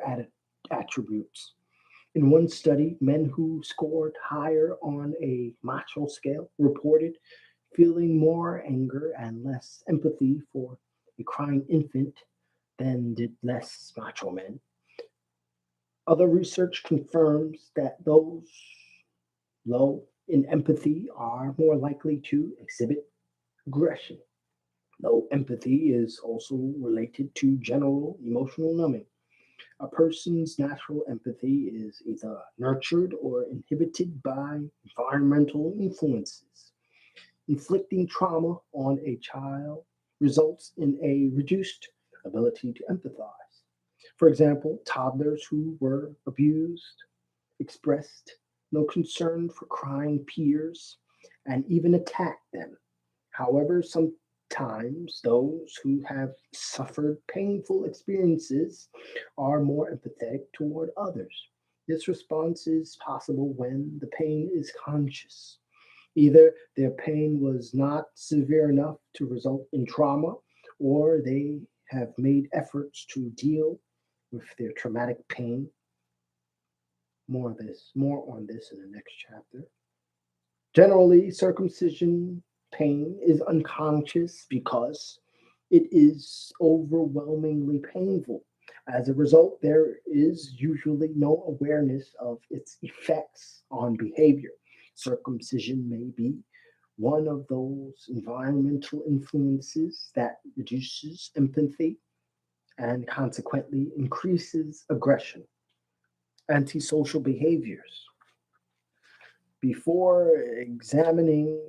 A: attributes. In one study, men who scored higher on a macho scale reported feeling more anger and less empathy for a crying infant than did less macho men. Other research confirms that those low in empathy are more likely to exhibit aggression. Low empathy is also related to general emotional numbing. A person's natural empathy is either nurtured or inhibited by environmental influences. Inflicting trauma on a child results in a reduced ability to empathize. For example, toddlers who were abused expressed no concern for crying peers and even attacked them. However, sometimes those who have suffered painful experiences are more empathetic toward others. This response is possible when the pain is conscious. Either their pain was not severe enough to result in trauma, or they have made efforts to deal with their traumatic pain. More on this in the next chapter. Generally, circumcision pain is unconscious because it is overwhelmingly painful. As a result, there is usually no awareness of its effects on behavior. Circumcision may be one of those environmental influences that reduces empathy and consequently increases aggression. Antisocial behaviors. Before examining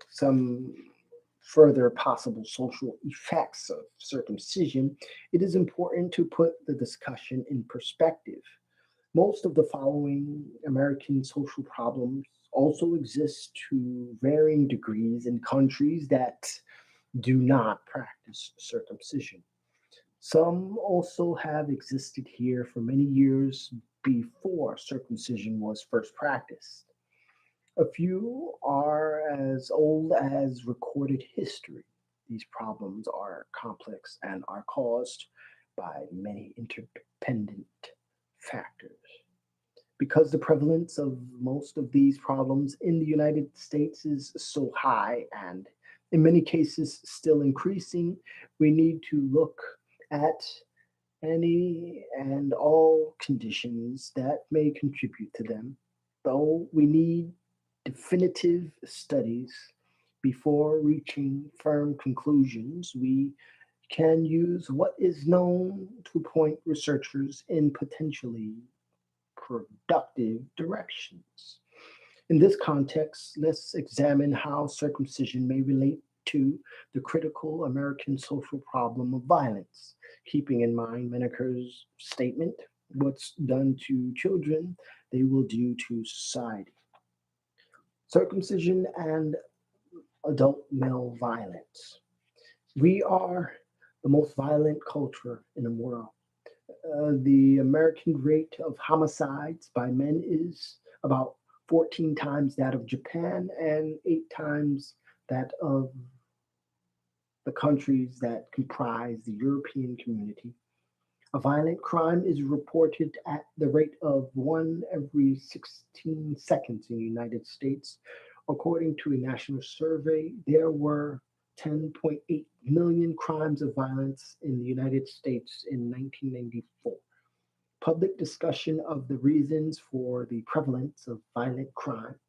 A: some further possible social effects of circumcision, it is important to put the discussion in perspective. Most of the following American social problems also exist to varying degrees in countries that do not practice circumcision. Some also have existed here for many years before circumcision was first practiced. A few are as old as recorded history. These problems are complex and are caused by many interdependent factors. Because the prevalence of most of these problems in the United States is so high and in many cases still increasing, we need to look at any and all conditions that may contribute to them. Though we need definitive studies before reaching firm conclusions, we can use what is known to point researchers in potentially productive directions. In this context, let's examine how circumcision may relate to the critical American social problem of violence, keeping in mind Menaker's statement, "What's done to children, they will do to society." Circumcision and adult male violence. We are the most violent culture in the world. The American rate of homicides by men is about 14 times that of Japan and 8 times that of the countries that comprise the European community. A violent crime is reported at the rate of one every 16 seconds in the United States. According to a national survey, there were 10.8 million crimes of violence in the United States in 1994. Public discussion of the reasons for the prevalence of violent crime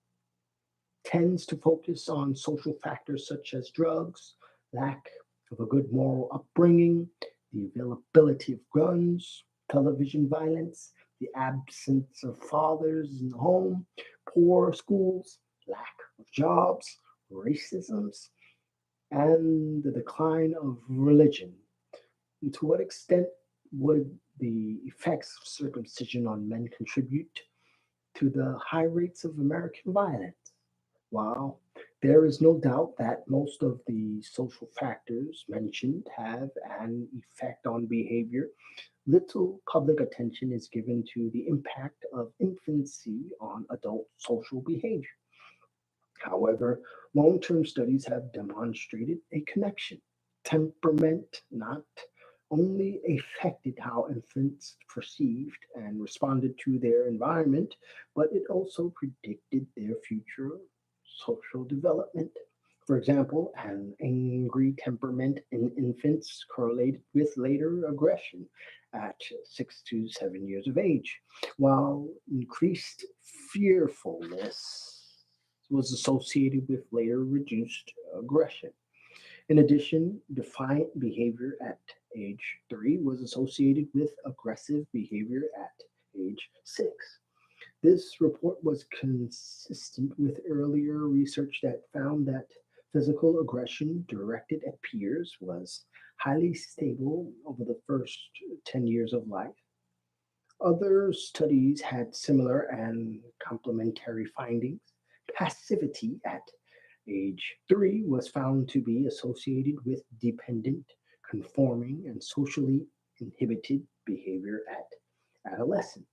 A: tends to focus on social factors such as drugs, lack of a good moral upbringing, the availability of guns, television violence, the absence of fathers in the home, poor schools, lack of jobs, racisms, and the decline of religion. And to what extent would the effects of circumcision on men contribute to the high rates of American violence? While there is no doubt that most of the social factors mentioned have an effect on behavior, little public attention is given to the impact of infancy on adult social behavior. However, long term studies have demonstrated a connection. Temperament not only affected how infants perceived and responded to their environment, but it also predicted their future social development. For example, an angry temperament in infants correlated with later aggression at 6 to 7 years of age, while increased fearfulness was associated with later reduced aggression. In addition, defiant behavior at age 3 was associated with aggressive behavior at age 6. This report was consistent with earlier research that found that physical aggression directed at peers was highly stable over the first 10 years of life. Other studies had similar and complementary findings. Passivity at age 3 was found to be associated with dependent, conforming, and socially inhibited behavior at adolescence.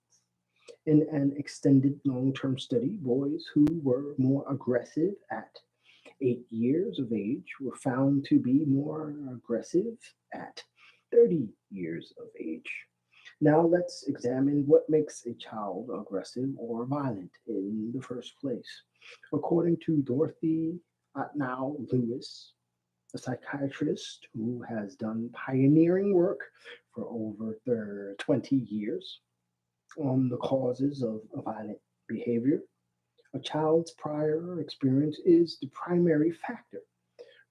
A: In an extended long term study, boys who were more aggressive at 8 years of age were found to be more aggressive at 30 years of age. Now let's examine what makes a child aggressive or violent in the first place. According to Dorothy Now Lewis, a psychiatrist who has done pioneering work for over 20 years on the causes of violent behavior, a child's prior experience is the primary factor.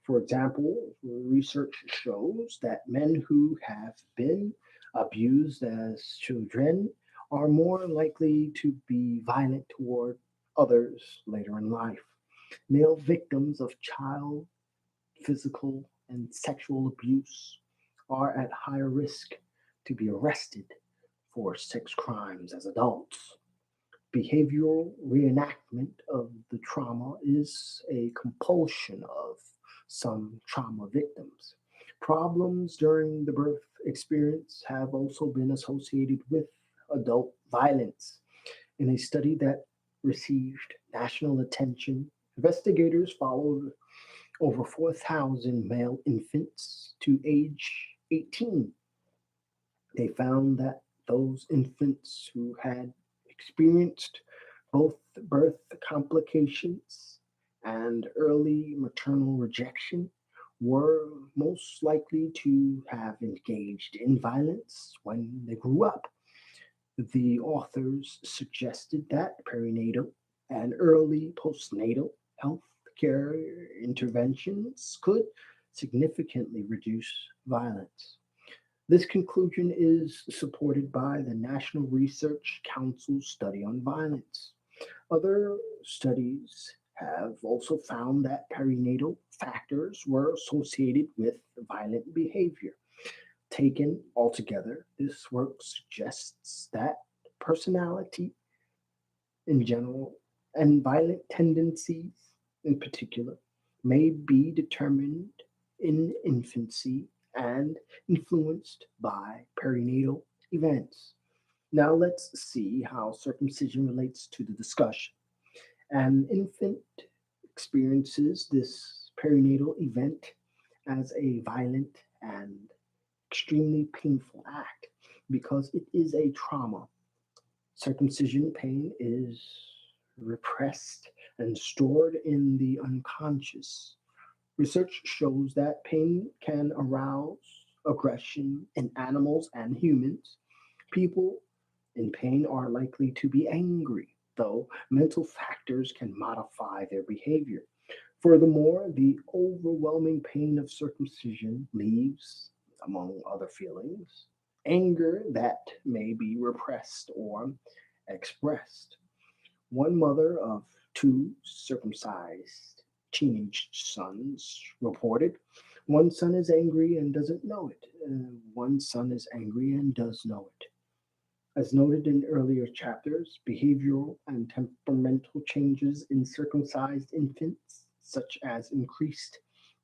A: For example, research shows that men who have been abused as children are more likely to be violent toward others later in life. Male victims of child physical and sexual abuse are at higher risk to be arrested for sex crimes as adults. Behavioral reenactment of the trauma is a compulsion of some trauma victims. Problems during the birth experience have also been associated with adult violence. In a study that received national attention, investigators followed over 4,000 male infants to age 18. They found that those infants who had experienced both birth complications and early maternal rejection were most likely to have engaged in violence when they grew up. The authors suggested that perinatal and early postnatal health care interventions could significantly reduce violence. This conclusion is supported by the National Research Council's study on violence. Other studies have also found that perinatal factors were associated with violent behavior. Taken altogether, this work suggests that personality in general and violent tendencies in particular may be determined in infancy and influenced by perinatal events. Now let's see how circumcision relates to the discussion. An infant experiences this perinatal event as a violent and extremely painful act because it is a trauma. Circumcision pain is repressed and stored in the unconscious. Research shows that pain can arouse aggression in animals and humans. People in pain are likely to be angry, though mental factors can modify their behavior. Furthermore, the overwhelming pain of circumcision leaves, among other feelings, anger that may be repressed or expressed. One mother of two circumcised teenage sons reported. One son is angry and doesn't know it. One son is angry and does know it. As noted in earlier chapters, behavioral and temperamental changes in circumcised infants, such as increased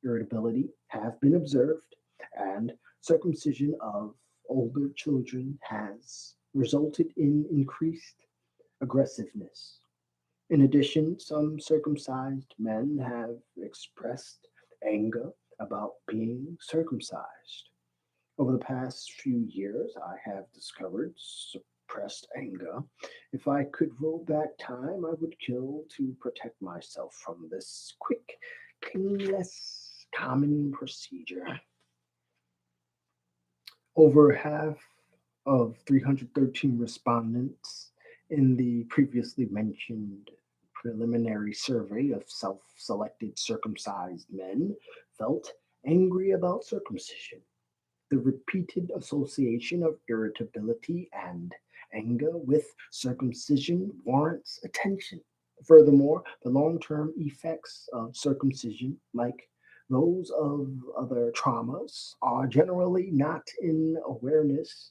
A: irritability, have been observed, and circumcision of older children has resulted in increased aggressiveness. In addition, some circumcised men have expressed anger about being circumcised. Over the past few years, I have discovered suppressed anger. If I could roll back time, I would kill to protect myself from this quick, painless, common procedure. Over half of 313 respondents in the previously mentioned preliminary survey of self selected circumcised men felt angry about circumcision. The repeated association of irritability and anger with circumcision warrants attention. Furthermore, the long term effects of circumcision, like those of other traumas, are generally not in awareness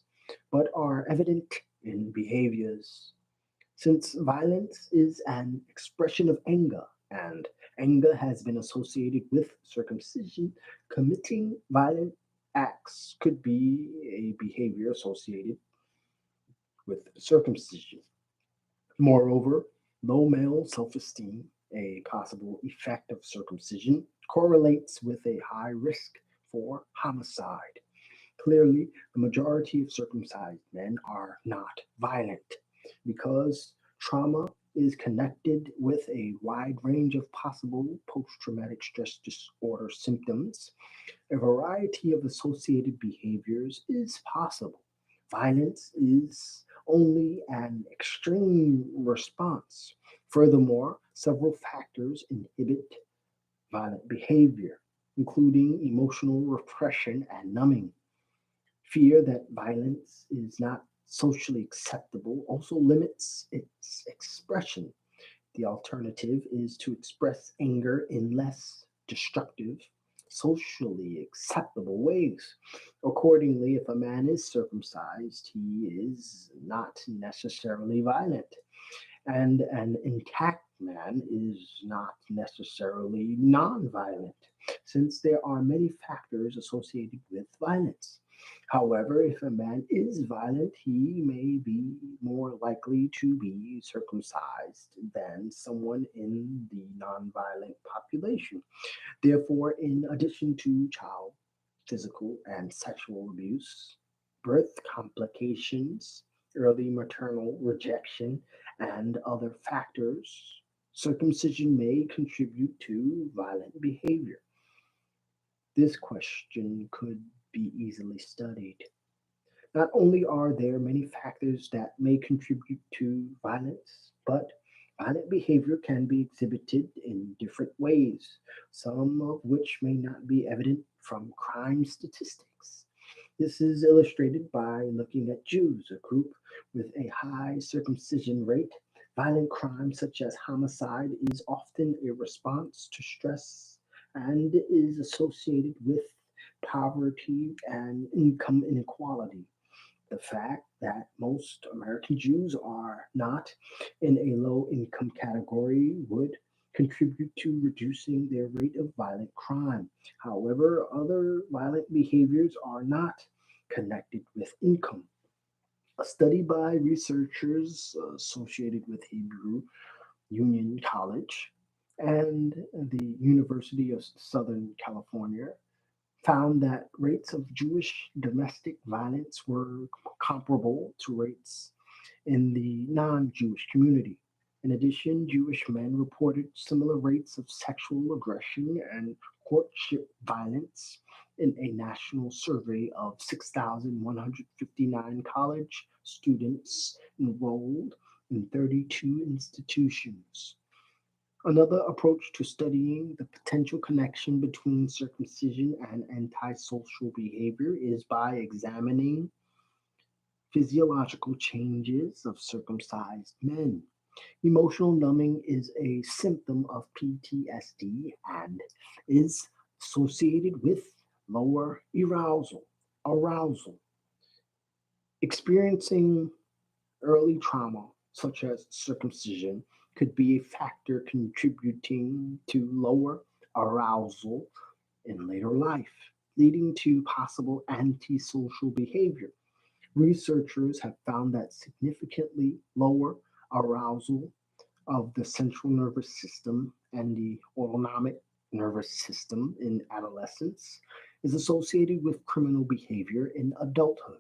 A: but are evident in behaviors. Since violence is an expression of anger and anger has been associated with circumcision, committing violent acts could be a behavior associated with circumcision. Moreover, low male self esteem, a possible effect of circumcision, correlates with a high risk for homicide. Clearly, the majority of circumcised men are not violent because trauma is connected with a wide range of possible post traumatic stress disorder symptoms. A variety of associated behaviors is possible. Violence is only an extreme response. Furthermore, several factors inhibit violent behavior, including emotional repression and numbing. Fear that violence is not socially acceptable also limits its expression. The alternative is to express anger in less destructive, socially acceptable ways. Accordingly, if a man is circumcised, he is not necessarily violent, and an intact man is not necessarily non-violent, since there are many factors associated with violence. However, if a man is violent, he may be more likely to be circumcised than someone in the nonviolent population. Therefore, in addition to child physical and sexual abuse, birth complications, early maternal rejection, and other factors, circumcision may contribute to violent behavior. This question could be easily studied. Not only are there many factors that may contribute to violence, but violent behavior can be exhibited in different ways, some of which may not be evident from crime statistics. This is illustrated by looking at Jews, a group with a high circumcision rate. Violent crimes such as homicide is often a response to stress and is associated with poverty and income inequality. The fact that most American Jews are not in a low income category would contribute to reducing their rate of violent crime. However, other violent behaviors are not connected with income. A study by researchers associated with Hebrew Union College and the University of Southern California found that rates of Jewish domestic violence were comparable to rates in the non Jewish community. In addition, Jewish men reported similar rates of sexual aggression and courtship violence in a national survey of 6,159 college students enrolled in 32 institutions. Another approach to studying the potential connection between circumcision and antisocial behavior is by examining physiological changes of circumcised men. Emotional numbing is a symptom of PTSD and is associated with lower arousal. Experiencing early trauma, such as circumcision, could be a factor contributing to lower arousal in later life, leading to possible antisocial behavior. Researchers have found that significantly lower arousal of the central nervous system and the autonomic nervous system in adolescence is associated with criminal behavior in adulthood.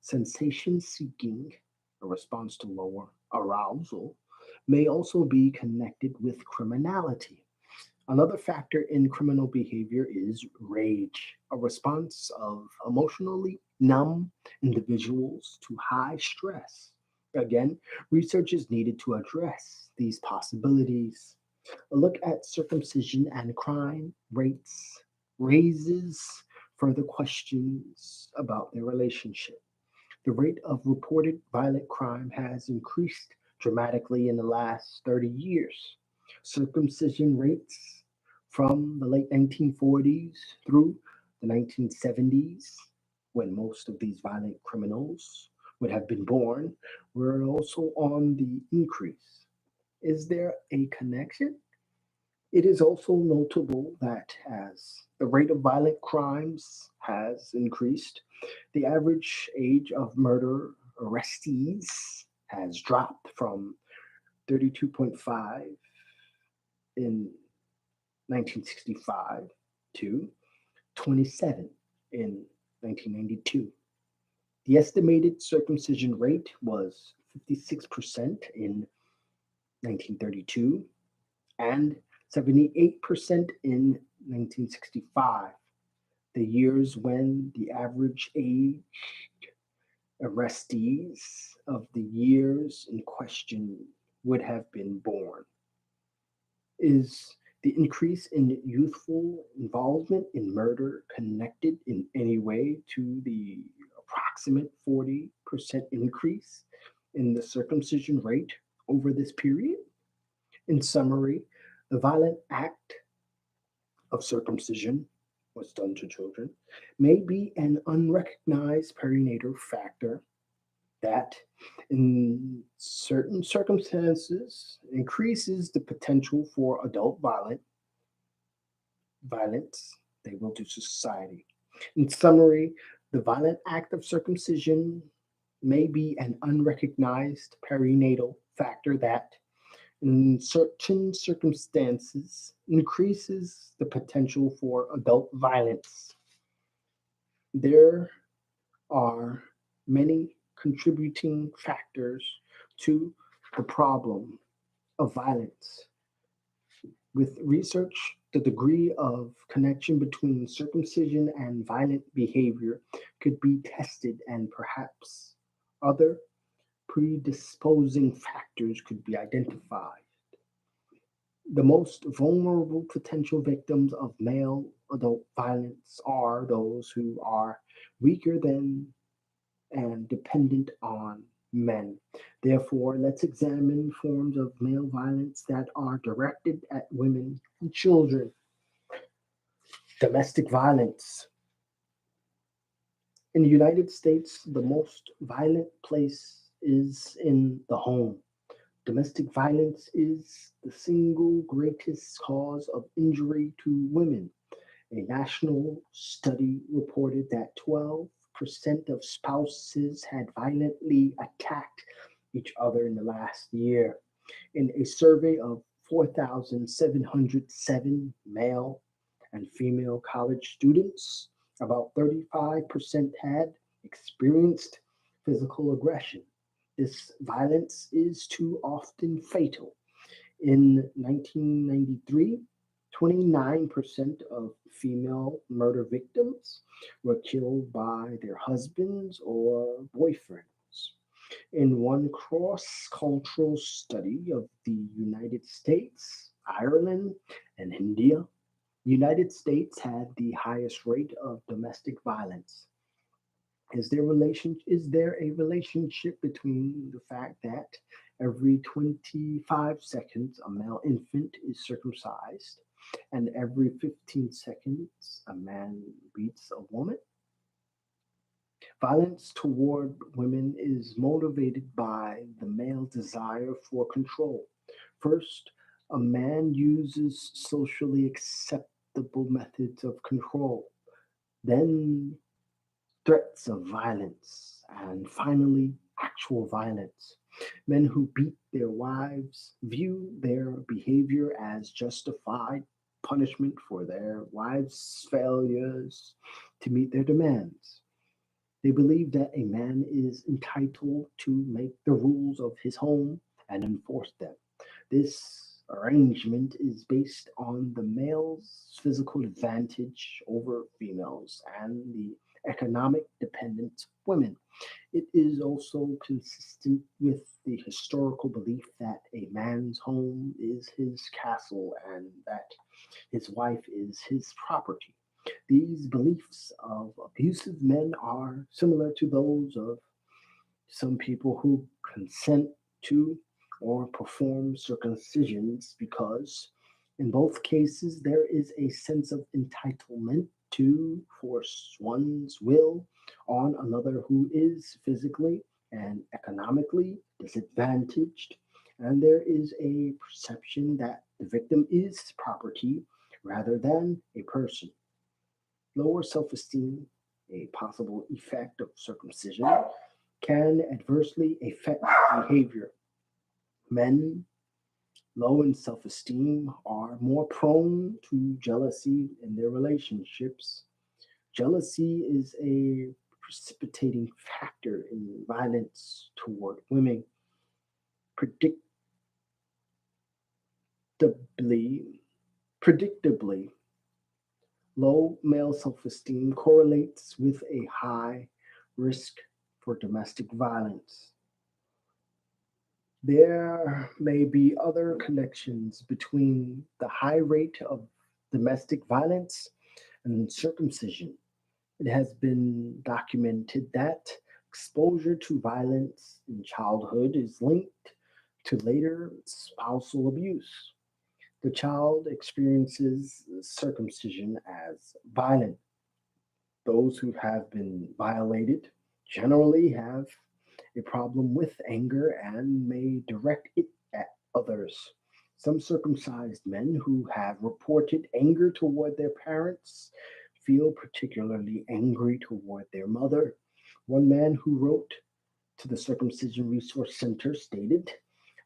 A: Sensation seeking, a response to lower arousal, may also be connected with criminality. Another factor in criminal behavior is rage, a response of emotionally numb individuals to high stress. Again, research is needed to address these possibilities. A look at circumcision and crime rates raises further questions about their relationship. The rate of reported violent crime has increased dramatically in the last 30 years. Circumcision rates from the late 1940s through the 1970s, when most of these violent criminals would have been born, were also on the increase. Is there a connection? It is also notable that as the rate of violent crimes has increased, the average age of murder arrestees has dropped from 32.5 in 1965 to 27 in 1992. The estimated circumcision rate was 56% in 1932 and 78% in 1965, the years when the average age arrestees of the years in question would have been born. Is the increase in youthful involvement in murder connected in any way to the approximate 40% increase in the circumcision rate over this period? In summary, the violent act of circumcision was done to children may be an unrecognized perinatal factor that, in certain circumstances, increases the potential for adult violence they will do to society. In summary, the violent act of circumcision may be an unrecognized perinatal factor that, in certain circumstances, increases the potential for adult violence. There are many contributing factors to the problem of violence. With research, the degree of connection between circumcision and violent behavior could be tested, and perhaps other predisposing factors could be identified. The most vulnerable potential victims of male adult violence are those who are weaker than and dependent on men. Therefore, let's examine forms of male violence that are directed at women and children. Domestic violence. In the United States, the most violent place is in the home. Domestic violence is the single greatest cause of injury to women. A national study reported that 12% of spouses had violently attacked each other in the last year. In a survey of 4,707 male and female college students, about 35% had experienced physical aggression. This violence is too often fatal. In 1993, 29% of female murder victims were killed by their husbands or boyfriends. In one cross cultural study of the United States, Ireland, and India, the United States had the highest rate of domestic violence. Is there a relationship between the fact that every 25 seconds a male infant is circumcised and every 15 seconds a man beats a woman? Violence toward women is motivated by the male desire for control. First, a man uses socially acceptable methods of control, then threats of violence, and finally, actual violence. Men who beat their wives view their behavior as justified punishment for their wives' failures to meet their demands. They believe that a man is entitled to make the rules of his home and enforce them. This arrangement is based on the male's physical advantage over females and the economic dependence of women. It is also consistent with the historical belief that a man's home is his castle and that his wife is his property. These beliefs of abusive men are similar to those of some people who consent to or perform circumcisions because, in both cases, there is a sense of entitlement to force one's will on another who is physically and economically disadvantaged, and there is a perception that the victim is property rather than a person. Lower self esteem, a possible effect of circumcision, can adversely affect behavior. Men low in self esteem are more prone to jealousy in their relationships. Jealousy is a precipitating factor in violence toward women. Predictably, predictably, low male self esteem correlates with a high risk for domestic violence. There may be other connections between the high rate of domestic violence and circumcision. It has been documented that exposure to violence in childhood is linked to later spousal abuse. The child experiences circumcision as violent. Those who have been violated generally have a problem with anger and may direct it at others. Some circumcised men who have reported anger toward their parents feel particularly angry toward their mother. One man who wrote to the Circumcision Resource Center stated,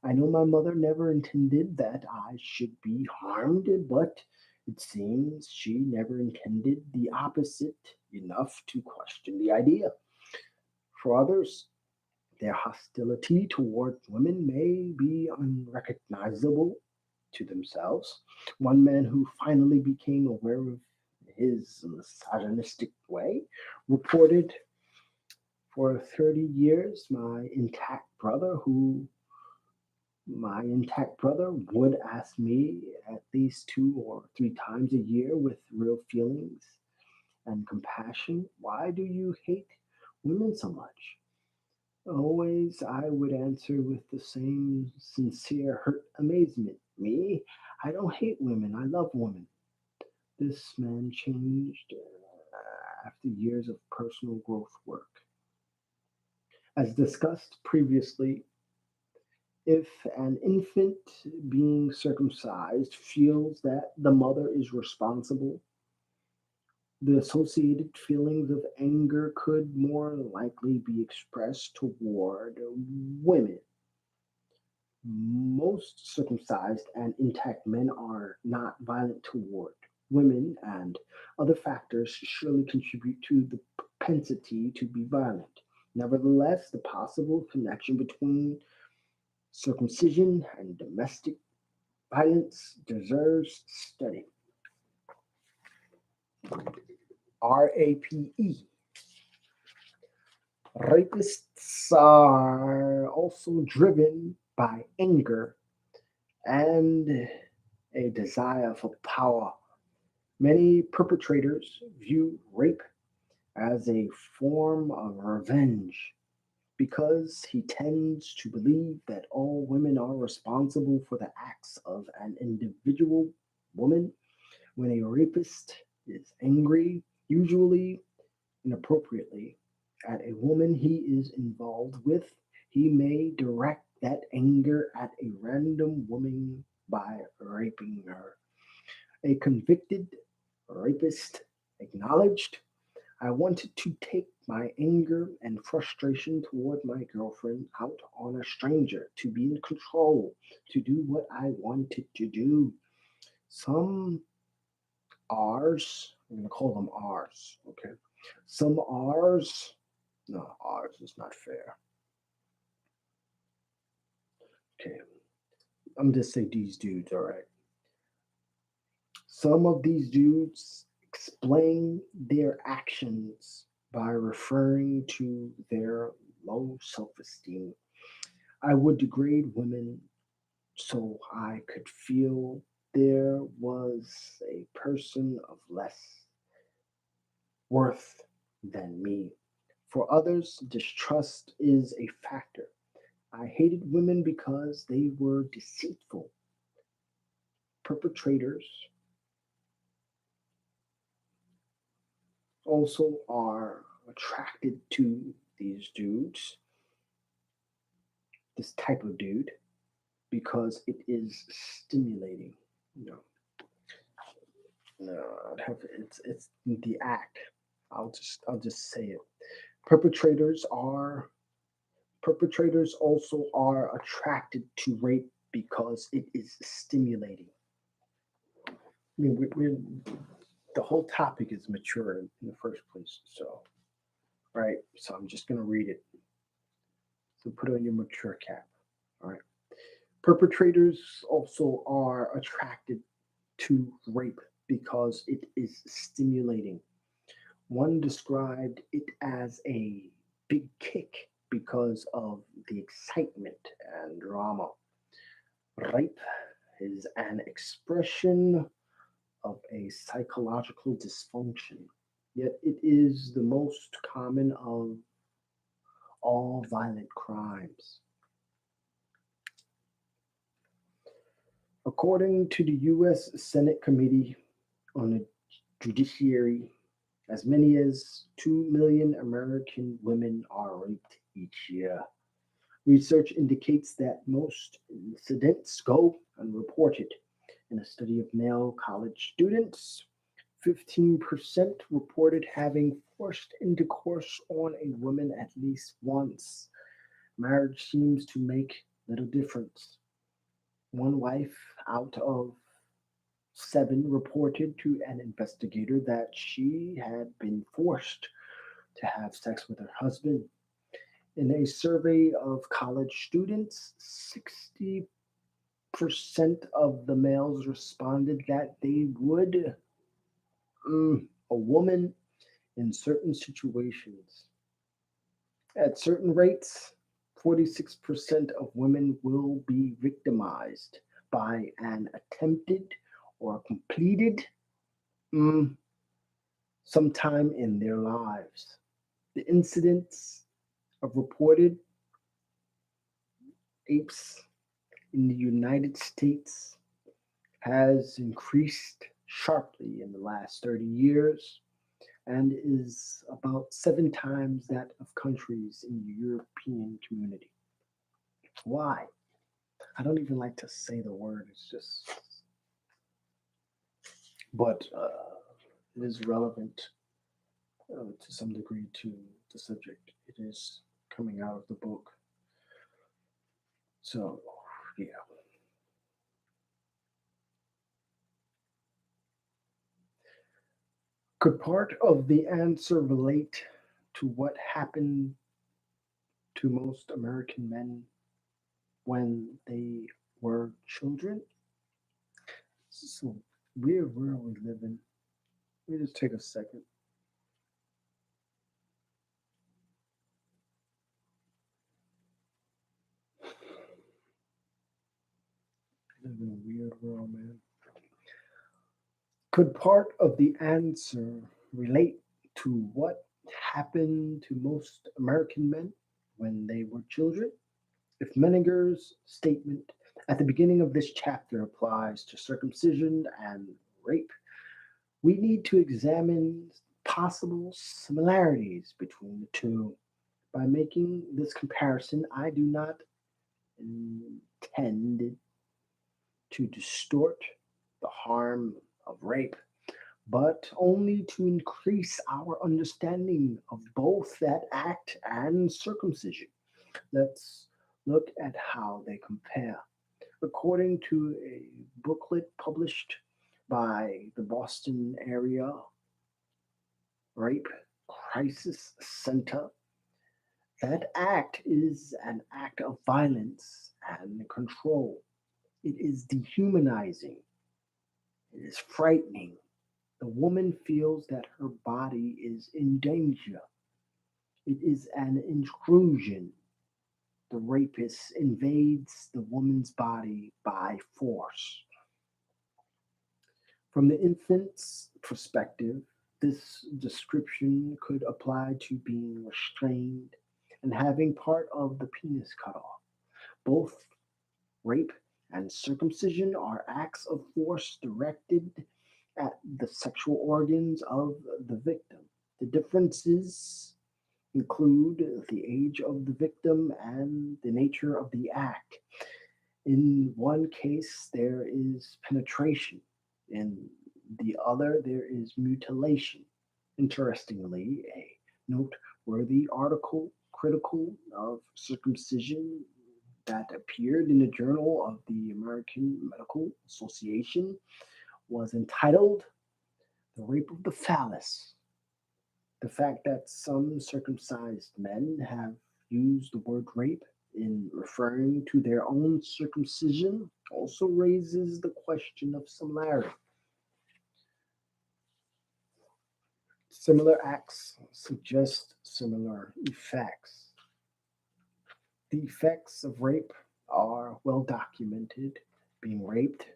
A: I know my mother never intended that I should be harmed, but it seems she never intended the opposite enough to question the idea. For others, their hostility toward women may be unrecognizable to themselves. One man who finally became aware of his misogynistic way reported, for 30 years, my intact brother would ask me at least 2 or 3 times a year with real feelings and compassion, why do you hate women so much? Always I would answer with the same sincere hurt amazement. Me? I don't hate women, I love women. This man changed after years of personal growth work. As discussed previously, if an infant being circumcised feels that the mother is responsible, the associated feelings of anger could more likely be expressed toward women. Most circumcised and intact men are not violent toward women, and other factors surely contribute to the propensity to be violent. Nevertheless, the possible connection between circumcision and domestic violence deserves study. RAPE. Rapists are also driven by anger and a desire for power. Many perpetrators view rape as a form of revenge because he tends to believe that all women are responsible for the acts of an individual woman. When a rapist is angry, usually inappropriately, at a woman he is involved with, he may direct that anger at a random woman by raping her. A convicted rapist acknowledged, I wanted to take my anger and frustration toward my girlfriend out on a stranger, to be in control, to do what I wanted to do. Some R's, I'm going to call them R's, okay? Some R's, no, R's is not fair. Okay, I'm just say these dudes, all right? Some of these dudes explain their actions by referring to their low self esteem. I would degrade women so I could feel there was a person of less worth than me. For others, distrust is a factor. I hated women because they were deceitful. Perpetrators also are attracted to these dudes, this type of dude, because it is stimulating. No, no, it's the act. I'll just say it. Perpetrators are perpetrators also are attracted to rape because it is stimulating. I mean, the whole topic is mature in the first place. So, right. So I'm just gonna read it. So put on your mature cap. All right. Perpetrators also are attracted to rape because it is stimulating. One described it as a big kick because of the excitement and drama. Rape is an expression of a psychological dysfunction, yet it is the most common of all violent crimes. According to the U.S. Senate Committee on the Judiciary, as many as 2 million American women are raped each year. Research indicates that most incidents go unreported. In a study of male college students, 15% reported having forced intercourse on a woman at least once. Marriage seems to make little difference. One wife out of seven reported to an investigator that she had been forced to have sex with her husband. In a survey of college students, 60% of the males responded that they would a woman in certain situations. At certain rates, 46% of women will be victimized by an attempted or completed mm, sometime in their lives. The incidence of reported apes in the United States has increased sharply in the last 30 years and is about seven times that of countries in the European community. Why? I don't even like to say the word, it's just, but it is relevant to some degree to the subject. It is coming out of the book. So, yeah. Could part of the answer relate to what happened to most American men when they were children? This is a weird world we live in. Let me just take a second. We live in a weird world, man. Could part of the answer relate to what happened to most American men when they were children. If Menninger's statement at the beginning of this chapter applies to circumcision and rape, we need to examine possible similarities between the two. By making this comparison, I do not intend to distort the harm of rape, but only to increase our understanding of both that act and circumcision. Let's look at how they compare. According to a booklet published by the Boston Area Rape Crisis Center, that act is an act of violence and control. It is dehumanizing. It is frightening. The woman feels that her body is in danger. It is an intrusion. The rapist invades the woman's body by force. From the infant's perspective, this description could apply to being restrained and having part of the penis cut off. Both rape and circumcision are acts of force directed at the sexual organs of the victim. The differences include the age of the victim and the nature of the act. In one case, there is penetration. In the other, there is mutilation. Interestingly, a noteworthy article critical of circumcision that appeared in the Journal of the American Medical Association was entitled The Rape of the Phallus. The fact that some circumcised men have used the word rape in referring to their own circumcision also raises the question of similarity. Similar acts suggest similar effects. The effects of rape are well documented. Being raped,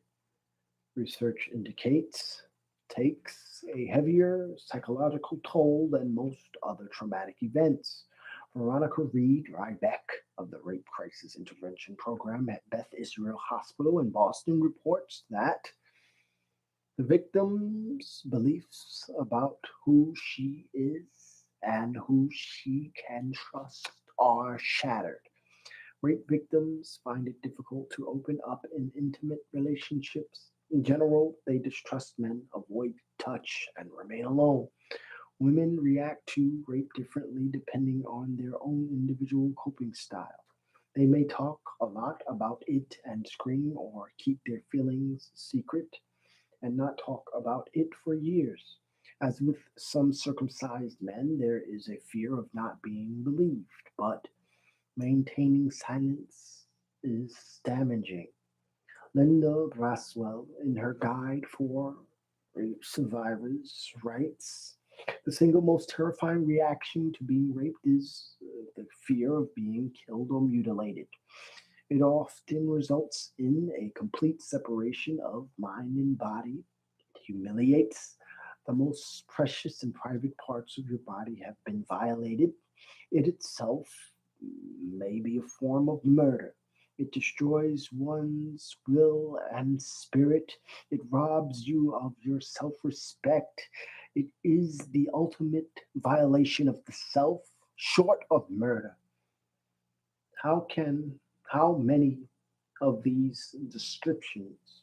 A: research indicates, takes a heavier psychological toll than most other traumatic events. Veronica Reed Rybeck of the Rape Crisis Intervention Program at Beth Israel Hospital in Boston reports that the victim's beliefs about who she is and who she can trust are shattered. Rape victims find it difficult to open up in intimate relationships. In general, they distrust men, avoid touch, and remain alone. Women react to rape differently depending on their own individual coping style. They may talk a lot about it and scream or keep their feelings secret and not talk about it for years. As with some circumcised men, there is a fear of not being believed, but maintaining silence is damaging. Linda Braswell, in her guide for rape survivors, writes the single most terrifying reaction to being raped is the fear of being killed or mutilated. It often results in a complete separation of mind and body. It humiliates. The most precious and private parts of your body have been violated. It itself may be a form of murder. It destroys one's will and spirit. It robs you of your self respect. It is the ultimate violation of the self, short of murder. How can how many of these descriptions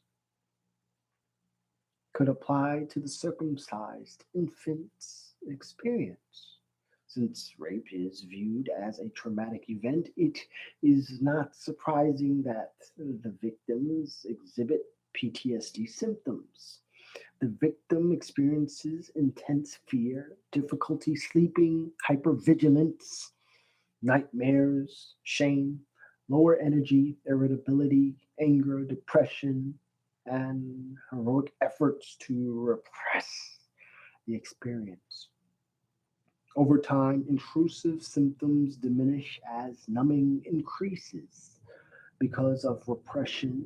A: could apply to the circumcised infant's experience? Since rape is viewed as a traumatic event, it is not surprising that the victims exhibit PTSD symptoms. The victim experiences intense fear, difficulty sleeping, hypervigilance, nightmares, shame, lower energy, irritability, anger, depression, and heroic efforts to repress the experience. Over time, intrusive symptoms diminish as numbing increases. Because of repression,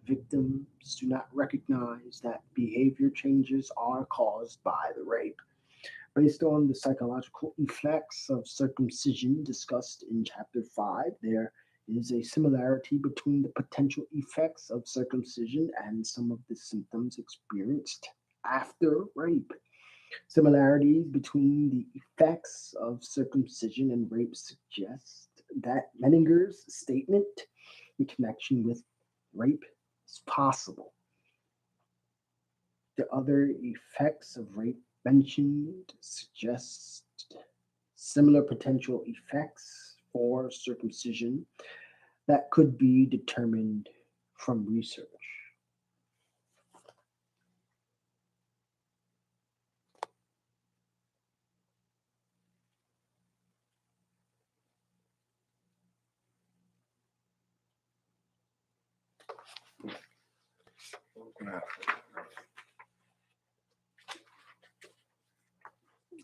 A: victims do not recognize that behavior changes are caused by the rape. Based on the psychological effects of circumcision discussed in Chapter 5, there is a similarity between the potential effects of circumcision and some of the symptoms experienced after rape. Similarities between the effects of circumcision and rape suggest that Menninger's statement in connection with rape is possible. The other effects of rape mentioned suggest similar potential effects for circumcision that could be determined from research.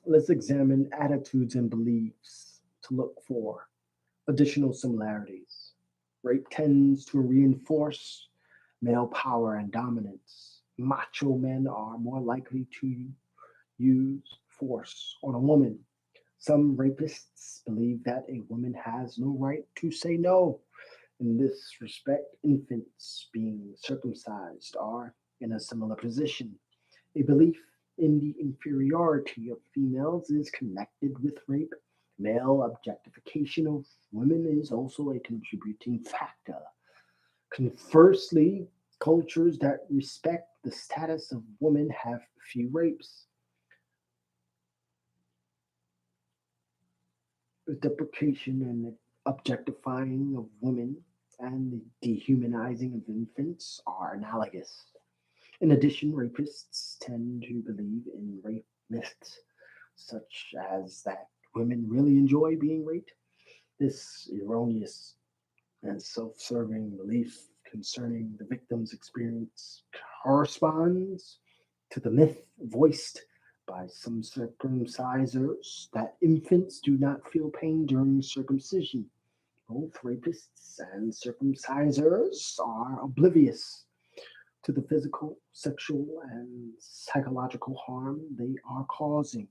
A: Let's examine attitudes and beliefs to look for additional similarities. Rape tends to reinforce male power and dominance. Macho men are more likely to use force on a woman. Some rapists believe that a woman has no right to say no. In this respect, infants being circumcised are in a similar position. A belief in the inferiority of females is connected with rape. Male objectification of women is also a contributing factor. Conversely, cultures that respect the status of women have few rapes. The deprecation and objectifying of women and the dehumanizing of infants are analogous. In addition, rapists tend to believe in rape myths, such as that women really enjoy being raped. This erroneous and self serving belief concerning the victim's experience corresponds to the myth voiced by some circumcisers that infants do not feel pain during circumcision. Both rapists and circumcisers are oblivious to the physical, sexual, and psychological harm they are causing.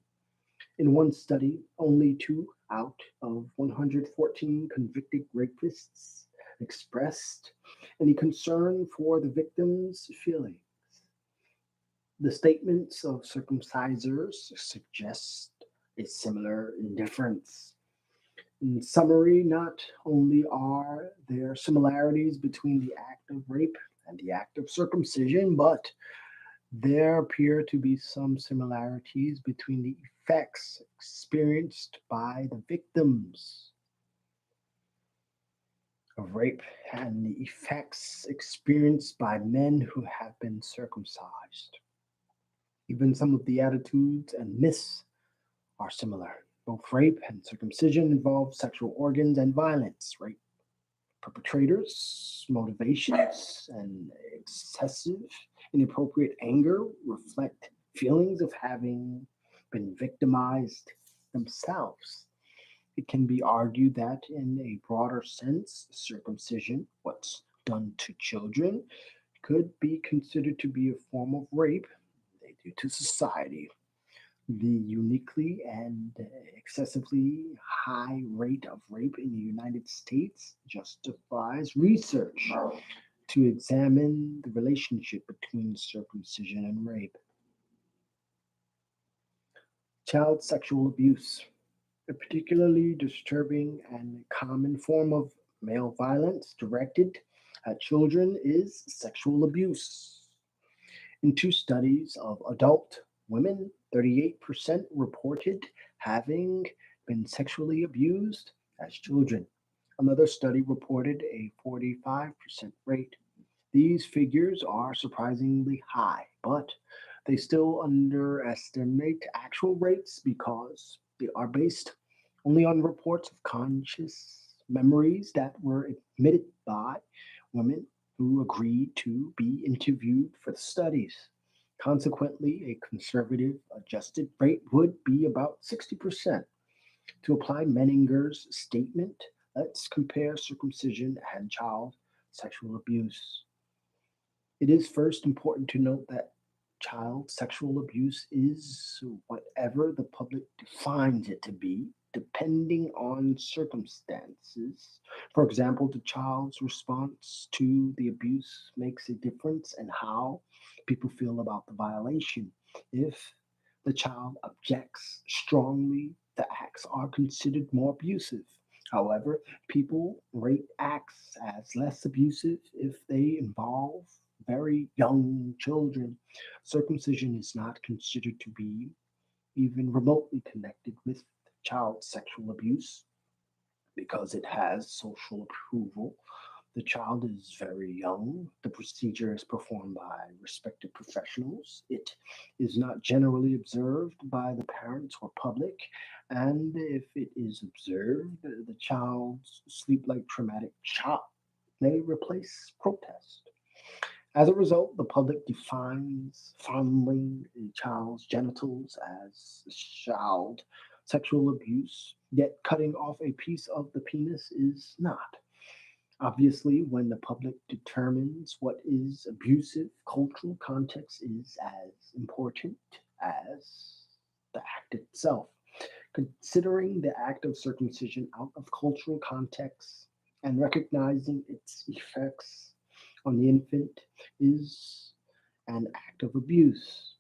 A: In one study, only 2 out of 114 convicted rapists expressed any concern for the victim's feelings. The statements of circumcisers suggest a similar indifference. In summary, not only are there similarities between the act of rape and the act of circumcision, but there appear to be some similarities between the effects experienced by the victims of rape and the effects experienced by men who have been circumcised. Even some of the attitudes and myths are similar. Both rape and circumcision involve sexual organs and violence. Rape perpetrators' motivations and excessive, inappropriate anger reflect feelings of having been victimized themselves. It can be argued that, in a broader sense, circumcision, what's done to children, could be considered to be a form of rape they do to society. The uniquely and excessively high rate of rape in the United States justifies research to examine the relationship between circumcision and rape. Child sexual abuse, a particularly disturbing and common form of male violence directed at children, is sexual abuse. In 2 studies of adult women, 38% reported having been sexually abused as children. Another study reported a 45% rate. These figures are surprisingly high, but they still underestimate actual rates because they are based only on reports of conscious memories that were admitted by women who agreed to be interviewed for the studies. Consequently, a conservative adjusted rate would be about 60%. To apply Menninger's statement, let's compare circumcision and child sexual abuse. It is first important to note that Child sexual abuse is whatever the public defines it to be, depending on circumstances. For example, the child's response to the abuse makes a difference in how people feel about the violation. If the child objects strongly, the acts are considered more abusive. However, people rate acts as less abusive if they involve very young children. Circumcision is not considered to be even remotely connected with child sexual abuse because it has social approval. The child is very young. The procedure is performed by respected professionals. It is not generally observed by the parents or public. And if it is observed, the child's sleep like traumatic shock may replace protest. As a result, the public defines fondling a child's genitals as child sexual abuse, yet cutting off a piece of the penis is not. Obviously, when the public determines what is abusive, cultural context is as important as the act itself. Considering the act of circumcision out of cultural context and recognizing its effects on the infant is an act of abuse.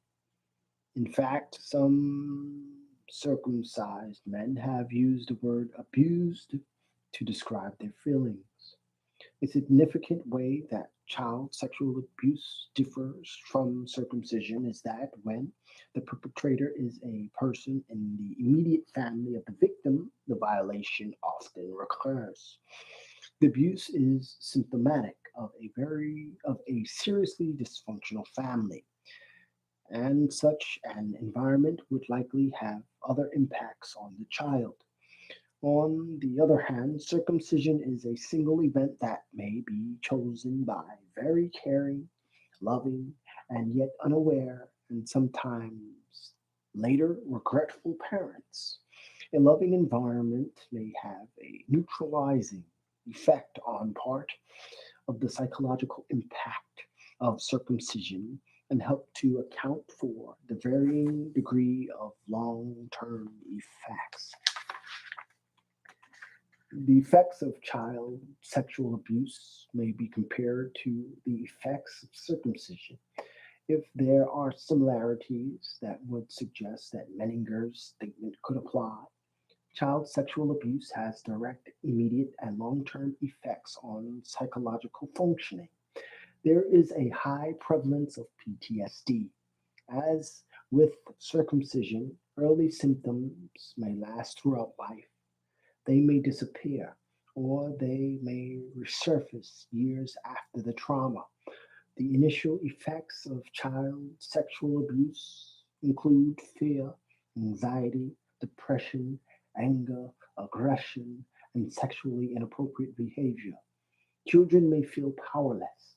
A: In fact, some circumcised men have used the word abused to describe their feelings. A significant way that child sexual abuse differs from circumcision is that when the perpetrator is a person in the immediate family of the victim, the violation often recurs. The abuse is symptomatic of a seriously dysfunctional family, and such an environment would likely have other impacts on the child. On the other hand, circumcision is a single event that may be chosen by very caring, loving, and yet unaware, and sometimes later regretful parents. A loving environment may have a neutralizing effect on part of the psychological impact of circumcision and help to account for the varying degree of long term effects. The effects of child sexual abuse may be compared to the effects of circumcision. If there are similarities that would suggest that Menninger's statement could apply, child sexual abuse has direct, immediate, and long term effects on psychological functioning. There is a high prevalence of PTSD. As with circumcision, early symptoms may last throughout life. They may disappear or they may resurface years after the trauma. The initial effects of child sexual abuse include fear, anxiety, depression, anger, aggression, and sexually inappropriate behavior. Children may feel powerless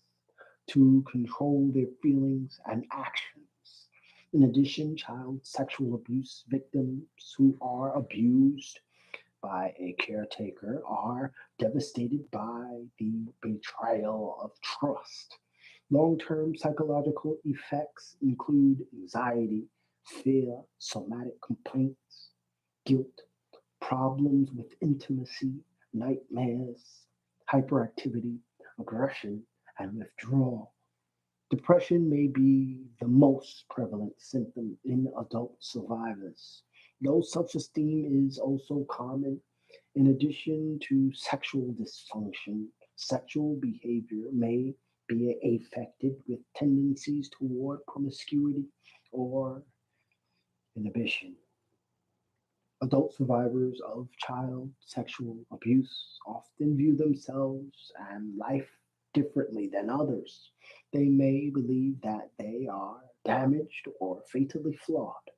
A: to control their feelings and actions. In addition, child sexual abuse victims who are abused by a caretaker are devastated by the betrayal of trust. Long term psychological effects include anxiety, fear, somatic complaints, guilt, problems with intimacy, nightmares, hyperactivity, aggression, and withdrawal. Depression may be the most prevalent symptom in adult survivors. Low self esteem is also common. In addition to sexual dysfunction, sexual behavior may be affected with tendencies toward promiscuity or inhibition. Adult survivors of child sexual abuse often view themselves and life differently than others. They may believe that they are damaged or fatally flawed.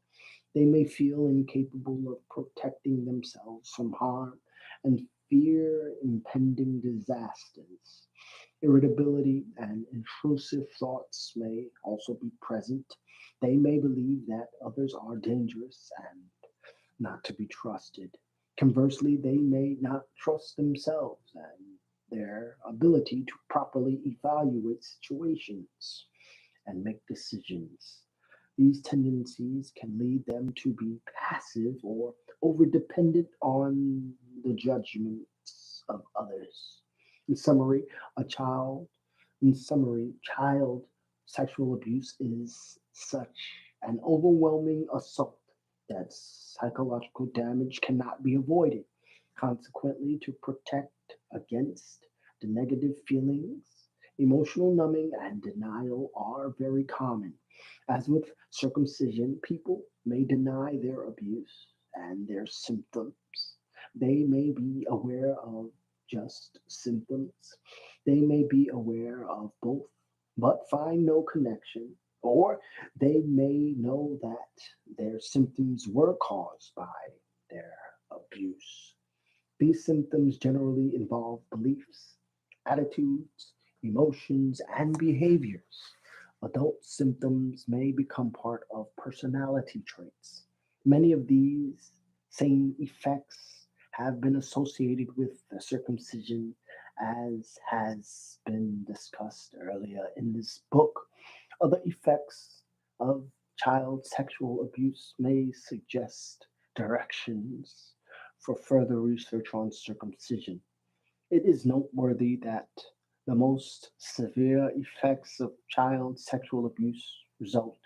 A: They may feel incapable of protecting themselves from harm and fear impending disasters. Irritability and intrusive thoughts may also be present. They may believe that others are dangerous and not to be trusted. Conversely, they may not trust themselves and their ability to properly evaluate situations and make decisions. These tendencies can lead them to be passive or overdependent on the judgments of others. In summary, a child, in summary, child sexual abuse is such an overwhelming assault that psychological damage cannot be avoided. Consequently, to protect against the negative feelings, emotional numbing and denial are very common. As with circumcision, people may deny their abuse and their symptoms. They may be aware of just symptoms. They may be aware of both, but find no connection. Or they may know that their symptoms were caused by their abuse. These symptoms generally involve beliefs, attitudes, emotions, and behaviors. Adult symptoms may become part of personality traits. Many of these same effects have been associated with the circumcision, as has been discussed earlier in this book. Other effects of child sexual abuse may suggest directions for further research on circumcision. It is noteworthy that the most severe effects of child sexual abuse result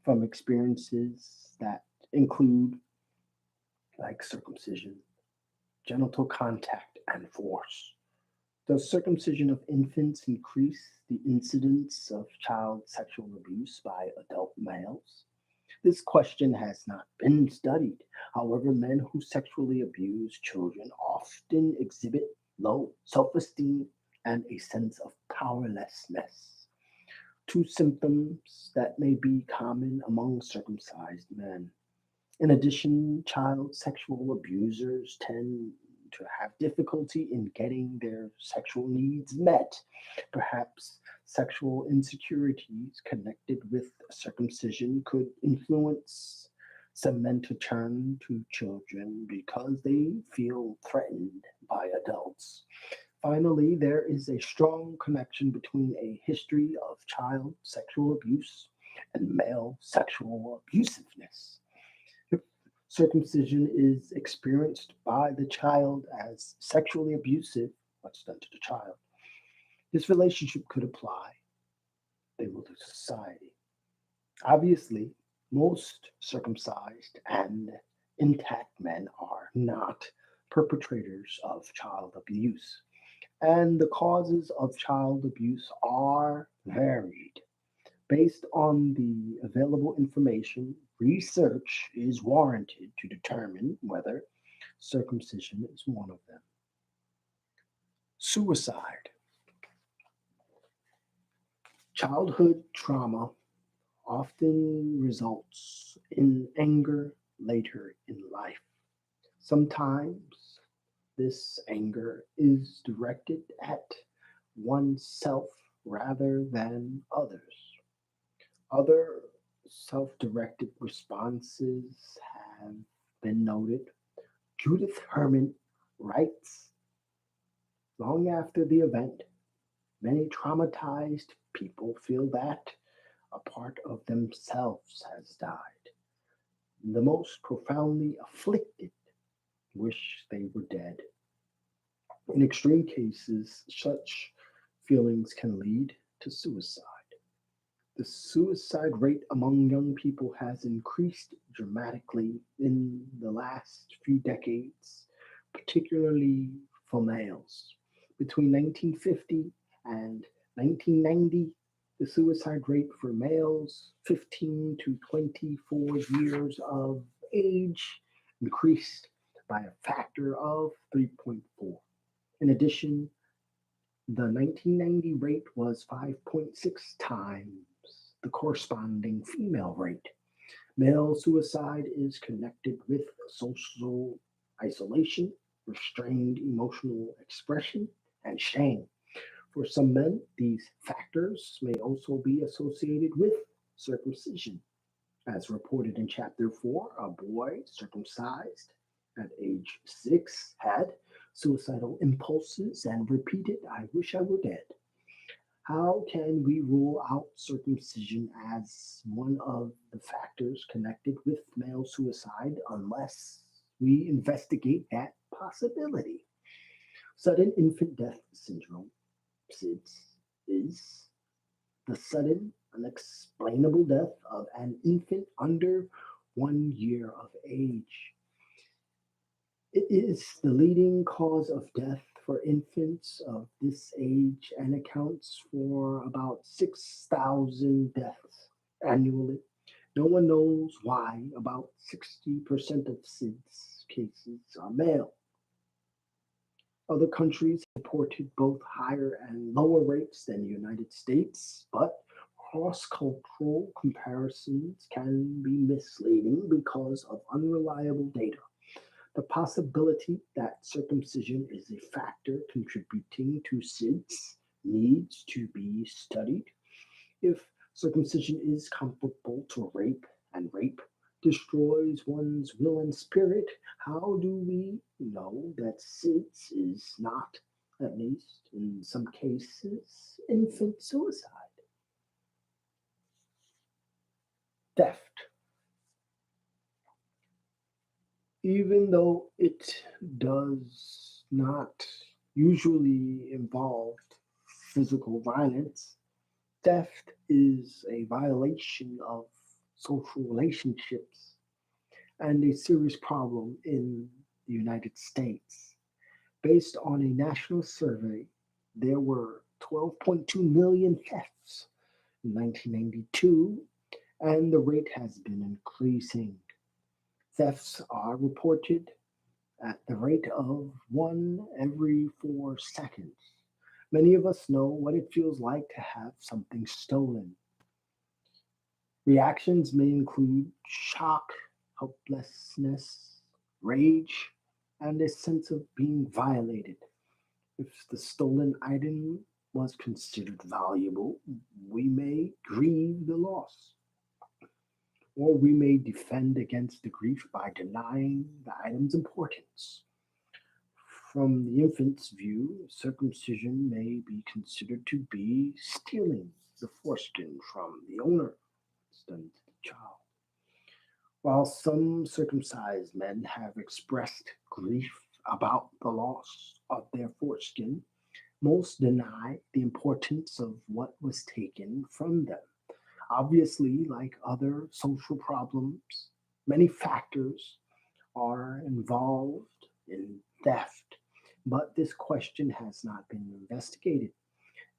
A: from experiences that include, like circumcision, genital contact, and force. Does circumcision of infants increase the incidence of child sexual abuse by adult males? This question has not been studied. However, men who sexually abuse children often exhibit low self esteem and a sense of powerlessness, two symptoms that may be common among circumcised men. In addition, child sexual abusers tend to have difficulty in getting their sexual needs met. Perhaps sexual insecurities connected with circumcision could influence some men to turn to children because they feel threatened by adults. Finally, there is a strong connection between a history of child sexual abuse and male sexual abusiveness. If circumcision is experienced by the child as sexually abusive, what's done to the child, this relationship could apply able to society. Obviously, most circumcised and intact men are not perpetrators of child abuse, and the causes of child abuse are varied. Based on the available information, research is warranted to determine whether circumcision is one of them. Suicide. Childhood trauma often results in anger later in life. Sometimes this anger is directed at oneself rather than others. Other self directed responses have been noted. Judith Herman writes, long after the event, many traumatized people feel that a part of themselves has died. The most profoundly afflicted wish they were dead. In extreme cases, such feelings can lead to suicide. The suicide rate among young people has increased dramatically in the last few decades, particularly for males. Between 1950 and 1990, the suicide rate for males 15 to 24 years of age increased by a factor of 3.4. In addition, the 1990 rate was 5.6 times the corresponding female rate. Male suicide is connected with social isolation, restrained emotional expression, and shame. For some men, these factors may also be associated with circumcision. As reported in Chapter 4, a boy circumcised at age 6 had suicidal impulses and repeated, I wish I were dead. How can we rule out circumcision as one of the factors connected with male suicide unless we investigate that possibility? Sudden infant death syndrome, SIDS, is the sudden, unexplainable death of an infant under 1 year of age. It is the leading cause of death for infants of this age and accounts for about 6,000 deaths annually. No one knows why about 60% of SIDS cases are male. Other countries reported both higher and lower rates than the United States, but cross cultural comparisons can be misleading because of unreliable data. The possibility that circumcision is a factor contributing to SIDS needs to be studied. If circumcision is comparable to rape and rape destroys one's will and spirit, how do we know that SIDS is not, at least in some cases, infant suicide? Theft. Even though it does not usually involve physical violence, theft is a violation of social relationships and a serious problem in the United States. Based on a national survey, there were 12.2 million thefts in 1992, and the rate has been increasing. Thefts are reported at the rate of one every 4 seconds. Many of us know what it feels like to have something stolen. Reactions may include shock, helplessness, rage, and a sense of being violated. If the stolen item was considered valuable, we may grieve the loss, or we may defend against the grief by denying the item's importance. From the infant's view, circumcision may be considered to be stealing the foreskin from the owner. It's done to the child. While some circumcised men have expressed grief about the loss of their foreskin, most deny the importance of what was taken from them. Obviously, like other social problems, many factors are involved in theft, but this question has not been investigated.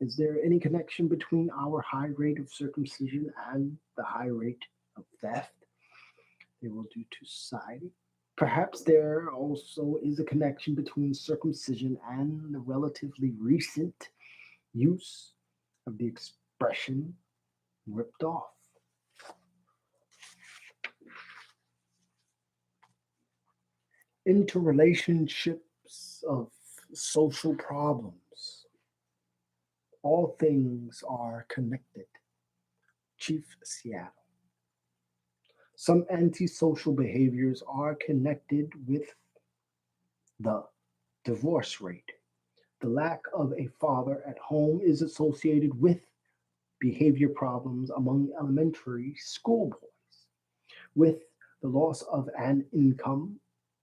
A: Is there any connection between our high rate of circumcision and the high rate of theft they will do to society? Perhaps there also is a connection between circumcision and the relatively recent use of the expression ripped off. Interrelationships of social problems. All things are connected. Chief Seattle. Some antisocial behaviors are connected with the divorce rate. The lack of a father at home is associated with behavior problems among elementary school boys. With the loss of an income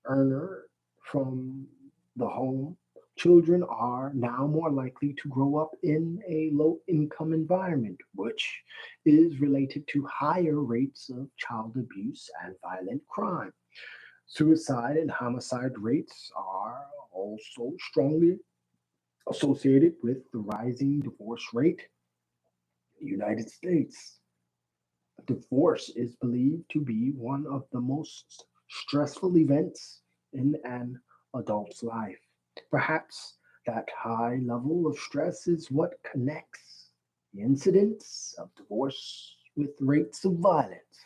A: earner from the home, children are now more likely to grow up in a low income environment, which is related to higher rates of child abuse and violent crime. Suicide and homicide rates are also strongly associated with the rising divorce rate in the United States. Divorce is believed to be one of the most stressful events in an adult's life. Perhaps that high level of stress is what connects the incidence of divorce with rates of violence.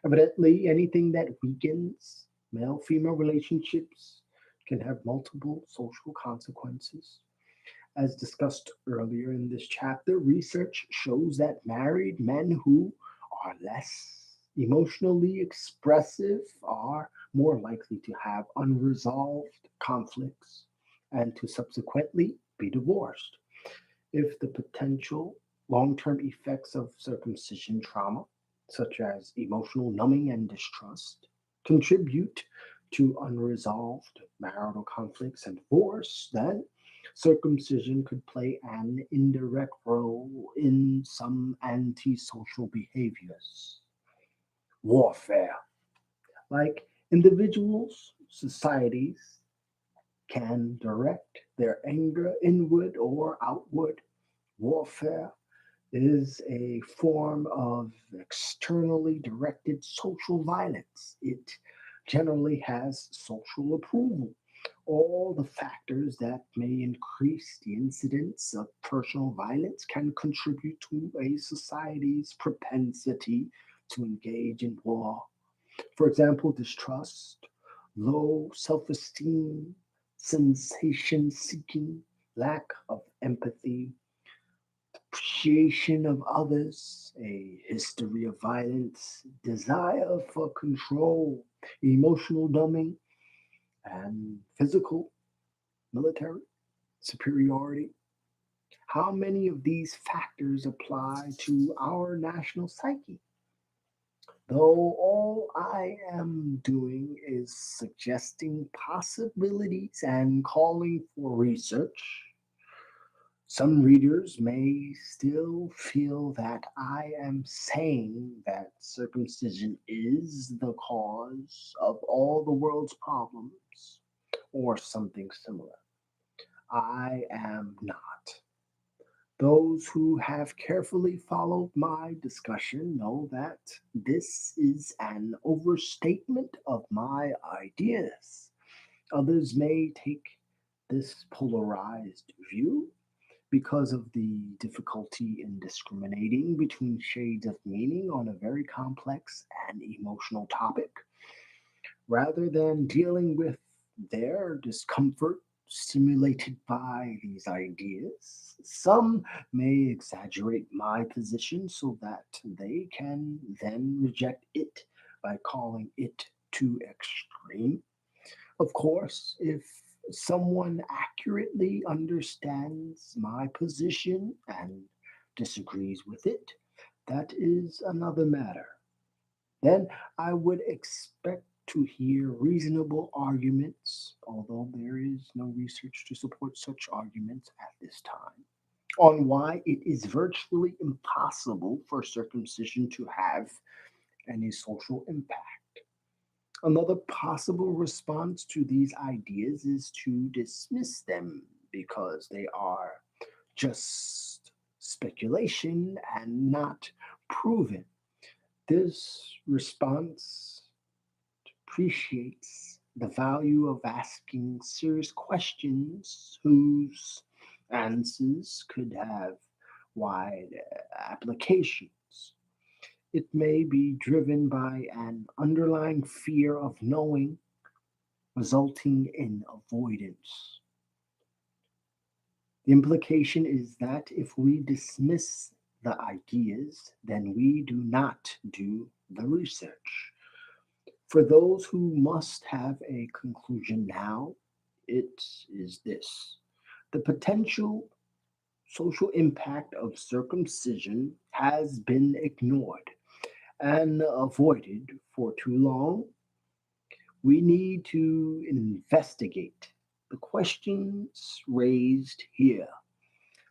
A: Evidently, anything that weakens male female relationships can have multiple social consequences. As discussed earlier in this chapter, research shows that married men who are less emotionally expressive are more likely to have unresolved conflicts and to subsequently be divorced. If the potential long term effects of circumcision trauma, such as emotional numbing and distrust, contribute to unresolved marital conflicts and divorce, then circumcision could play an indirect role in some antisocial behaviors. Warfare. Like individuals, societies can direct their anger inward or outward. Warfare is a form of externally directed social violence. It generally has social approval. All the factors that may increase the incidence of personal violence can contribute to a society's propensity to engage in war. For example, distrust, low self esteem, sensation seeking, lack of empathy, appreciation of others, a history of violence, desire for control, emotional numbing, and physical, military superiority. How many of these factors apply to our national psyche? Though all I am doing is suggesting possibilities and calling for research, some readers may still feel that I am saying that circumcision is the cause of all the world's problems or something similar. I am not. Those who have carefully followed my discussion know that this is an overstatement of my ideas. Others may take this polarized view because of the difficulty in discriminating between shades of meaning on a very complex and emotional topic. Rather than dealing with their discomfort stimulated by these ideas, some may exaggerate my position so that they can then reject it by calling it too extreme. Of course, if someone accurately understands my position and disagrees with it, that is another matter. Then I would expect to hear reasonable arguments, although there is no research to support such arguments at this time, on why it is virtually impossible for circumcision to have any social impact. Another possible response to these ideas is to dismiss them because they are just speculation and not proven. This response appreciates the value of asking serious questions whose answers could have wide applications. It may be driven by an underlying fear of knowing, resulting in avoidance. The implication is that if we dismiss the ideas, then we do not do the research. For those who must have a conclusion now, it is this: the potential social impact of circumcision has been ignored and avoided for too long. We need to investigate the questions raised here.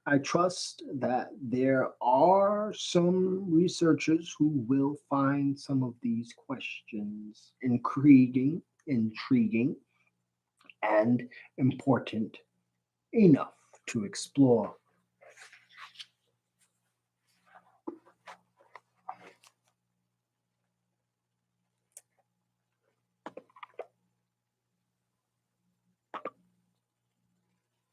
A: I trust that there are some researchers who will find some of these questions intriguing, and important enough to explore.